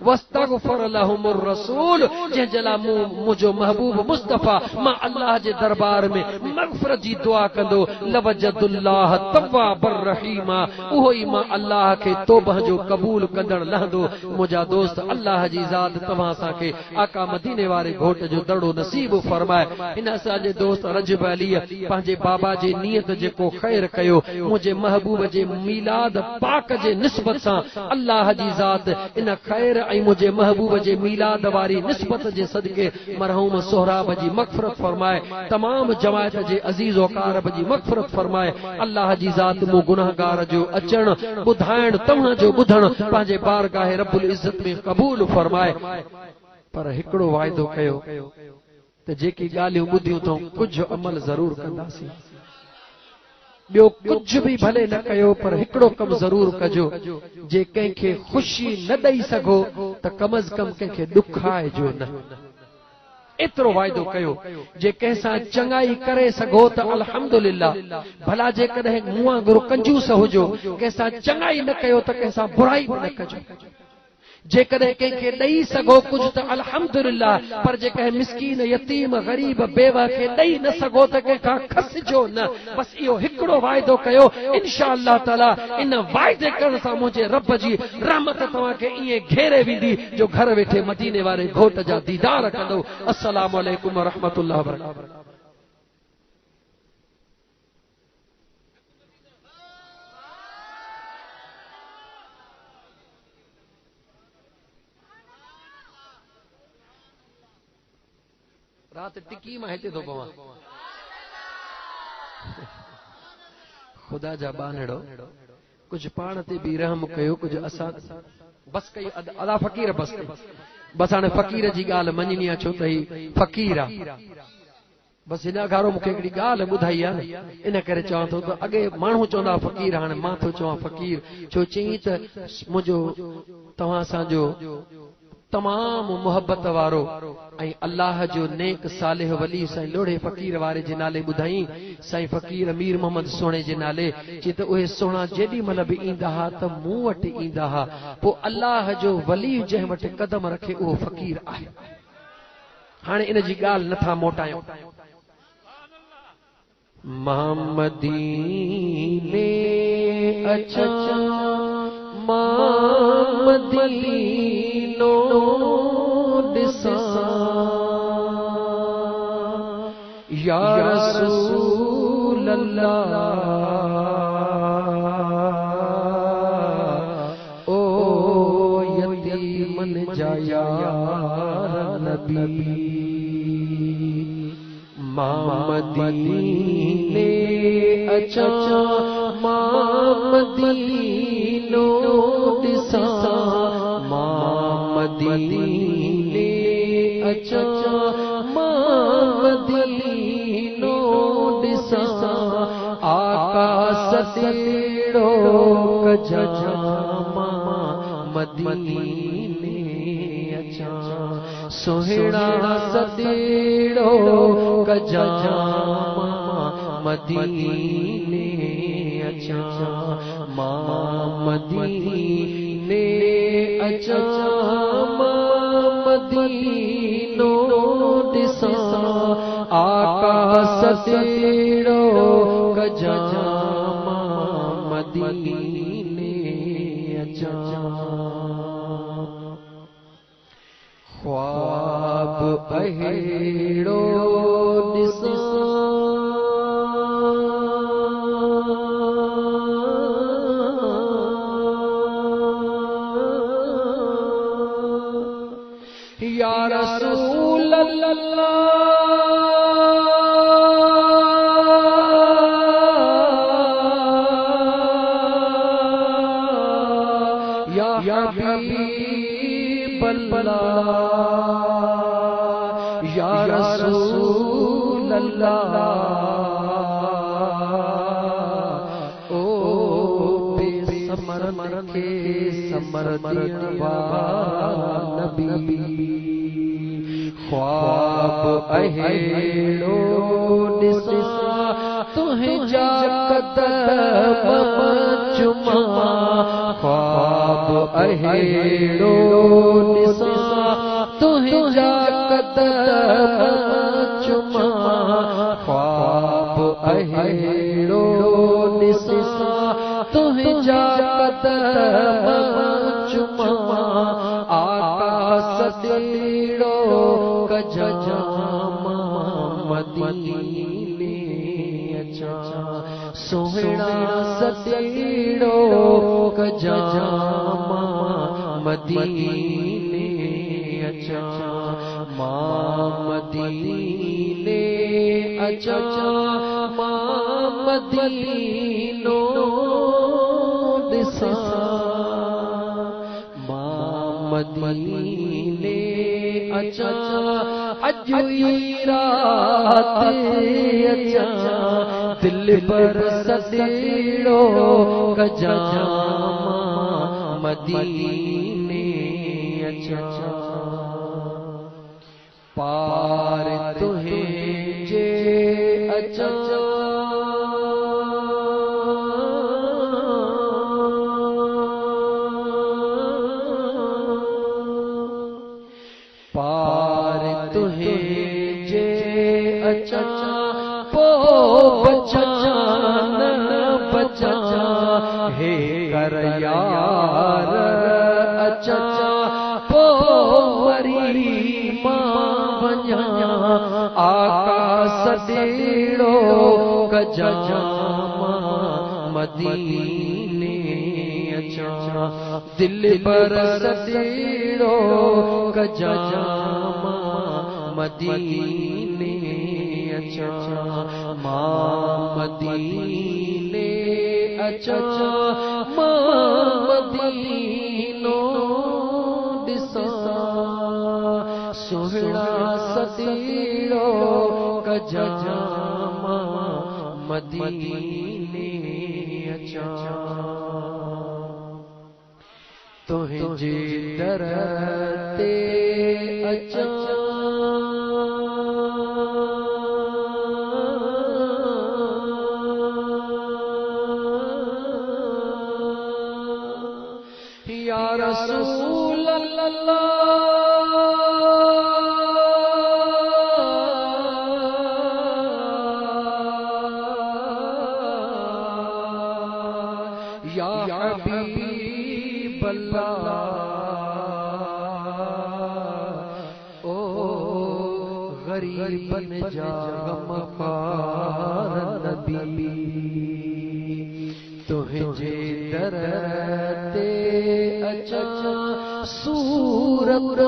वस्तगफर लहुमुर रसूल जंहिंजे लाइ मुंहिंजो महबूब मुस्तफ़ा मां अल्लाह जे दरबार में मग़फ़िरत जी दुआ कंदो लवजदुल्लाह तव्वाबर रहीमा उहो ई मां अल्लाह खे तौबह जो क़बूल कंदड़ लहंदो मुंहिंजा दोस्त अल्लाह जी ज़ात तव्हां असांखे आका मदीने वारे घोट जो दड़ो नसीब फरमाए हिन असांजे दोस्त रजब अली पंहिंजे बाबा जे नियत जेको ख़ैर कयो मुंहिंजे महबूब जे मीलाद पाक जे निस्बत सां अल्लाह जी ज़ात इन ख़ैर ऐं मुंहिंजे महबूब जे मीलाद वारी निस्बत जे सदके मरहूम सोहराब जी मग़फ़िरत फरमाए तमाम जमायत जे अज़ीज़ वकारब जी मग़फ़िरत फरमाए अल्लाह जी ज़ात मूं गुनाहगार जो अचण ॿुधाइण तव्हां जो ॿुधण पंहिंजे बारगाह रब्बुल इज़्ज़त में क़बूल फरमाए पर हिकिड़ो वाइदो कयो त जेकी ॻाल्हियूं ॿुधियूं अथऊं कुझु अमल ज़रूर कंदासीं ॿियो कुझु भी भले न कयो पर हिकिड़ो कम ज़रूर कजो जे कंहिंखे ख़ुशी न ॾेई सघो त कम अज़ कम कंहिंखे ॾुखाइजो न एतिरो वाइदो कयो जे कंहिंसां चङाई करे सघो त अल्हम्दुलिल्लाह भला जेकॾहिं मूं वांगुरु कंजूस हुजो कंहिंसां चङाई न कयो त कंहिंसां बुराई बि न कजो जेकॾहिं कंहिंखे ॾेई सघो कुझु त अल्हम्दुलिल्लाह पर जे कंहिं मिस्कीन यतीम ग़रीब बेवा खे ॾेई न सघो त कंहिंखां खसिजो न बस इहो हिकिड़ो वाइदो कयो इंशा अल्लाह ताला इन वाइदे करण सां मुंहिंजे रब जी रहमत तव्हांखे ईअं घेरे वेंदी जो घर वेठे मदीने वारे घोट जा दीदार कंदो अस्सलामु अलैकुम व रहमतुल्लाहि व बरकातहू रात टिकी मां हिते तो पवां खुदा जा बानड़ो कुछ पाण ते भी रहम कयो कुछ असा बस कई अदा फकीर बस हाणे फकीर जी गाल मञनी आहे छो त ही फकीर आहे बस हिन गारो मूंखे हिकिड़ी ॻाल्हि ॿुधाई आहे न इन करे चवां थो त अॻे माण्हू चवंदा फकीर हाणे मां थो चवां फकीर छो चई त मुंहिंजो तव्हां असांजो तमाम मोहब्बत वारो ऐं अल्लाह जो नेक सालिह वली साईं लोढ़े फकीर वारे जे नाले ॿुधाई साईं फकीर अमीर मोहम्मद सोणे जे नाले चई त उहे सोणा जेॾी महिल बि ईंदा हा त मूं वटि ईंदा हा पोइ अल्लाह जो वली जंहिं वटि कदम रखे उहो फकीर आहे हाणे इन जी ॻाल्हि नथा मोटायूं मदीने अचा मदीनो ॾिसां या रसूल अल्लाह ओ यतीमन जा यार नबी मदीने अचा मदीनो ॾिसां मदीने अचा मदीनो ॾिसां आका सतेड़ो कजा मदीने अचा सोहिणा सतेड़ो कजा मदीने अचा मदीने अचा मदीनो ॾिसां आका सतेड़ो कजा मदीने अचा ख्वाब अहिड़ो ॾिसां या रसूल अल्लाह या हबीब अल्लाह या रसूल अल्लाह ओ बेसमर के समर नबी ख्वाब अहिड़ो ॾिसां तुंहिंजा कदम चुमां ख्वाब अहिड़ो ॾिसां तुंहिंजा कदम चुमां ख्वाब अहिड़ो ॾिसां तुंहिंजा कदम चुमां आका सतेड़ो कजा मदीने अचा सोहिणा सतेड़ो कजा मदीने अचा मदीने अचा मदीनो ॾिसां मदीने अचा अॼु ई रात अचा दिल पर सतेड़ो कजा मदीने अचा पार तुंहिंजे अचा पार तुंहिंजे अचा पो बचान बचा हे कर यार अचा पो वरी मां वञा आका सतेड़ो कजा मदीने अचा दिल पर सतेड़ो कजा मदीने अचा मां मदीने अचा मां मदीनो ॾिसां सुहिणा सतीड़ो कजा मां मदीने अचा तुझे दर ते अचा या रसूल अल्लाह या हबीब अल्लाह ओ गरीब बन जा गमखार नबी तुझे दर ते अचा सूरत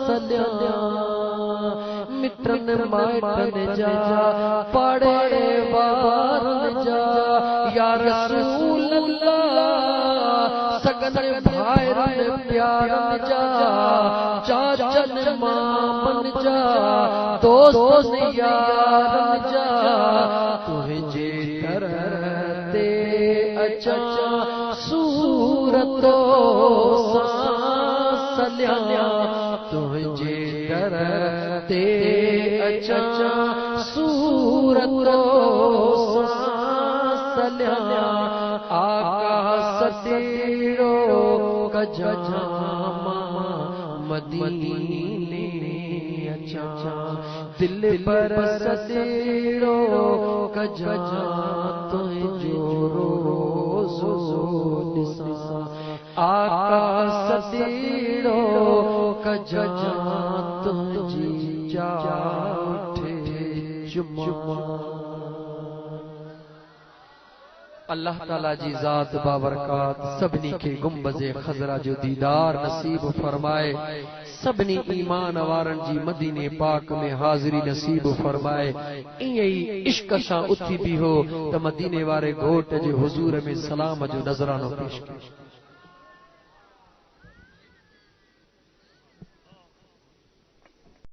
सल्या मिटन माइटन जा पड़े वारन जा या रसूल अल्लाह सगन भाइरन प्यारन जा चाचन मामन जा दोस्त यारन जा तुझे दर ते अचा सूरत सल्या तुझे दर ते अचा सूरत सल्या आका सतीड़ो कजा मां मदीने अचा दिल पर सतीड़ो कजा तुझो रोज़ो ॾिसां आका सतीड़ो कजा तुझी जाठे जुमा अल्लाह ताला जी ज़ात बाबरकात सभनी के गुंबज़े खज़रा जो दीदार नसीब फरमाए सभनी ईमान वारन जी मदीने पाक में हाज़िरी नसीब फरमाए इयई इश्क सां उथी बीहो त मदीने वारे घोट जे हुजूर में सलाम जो नज़रानो पेश कयो।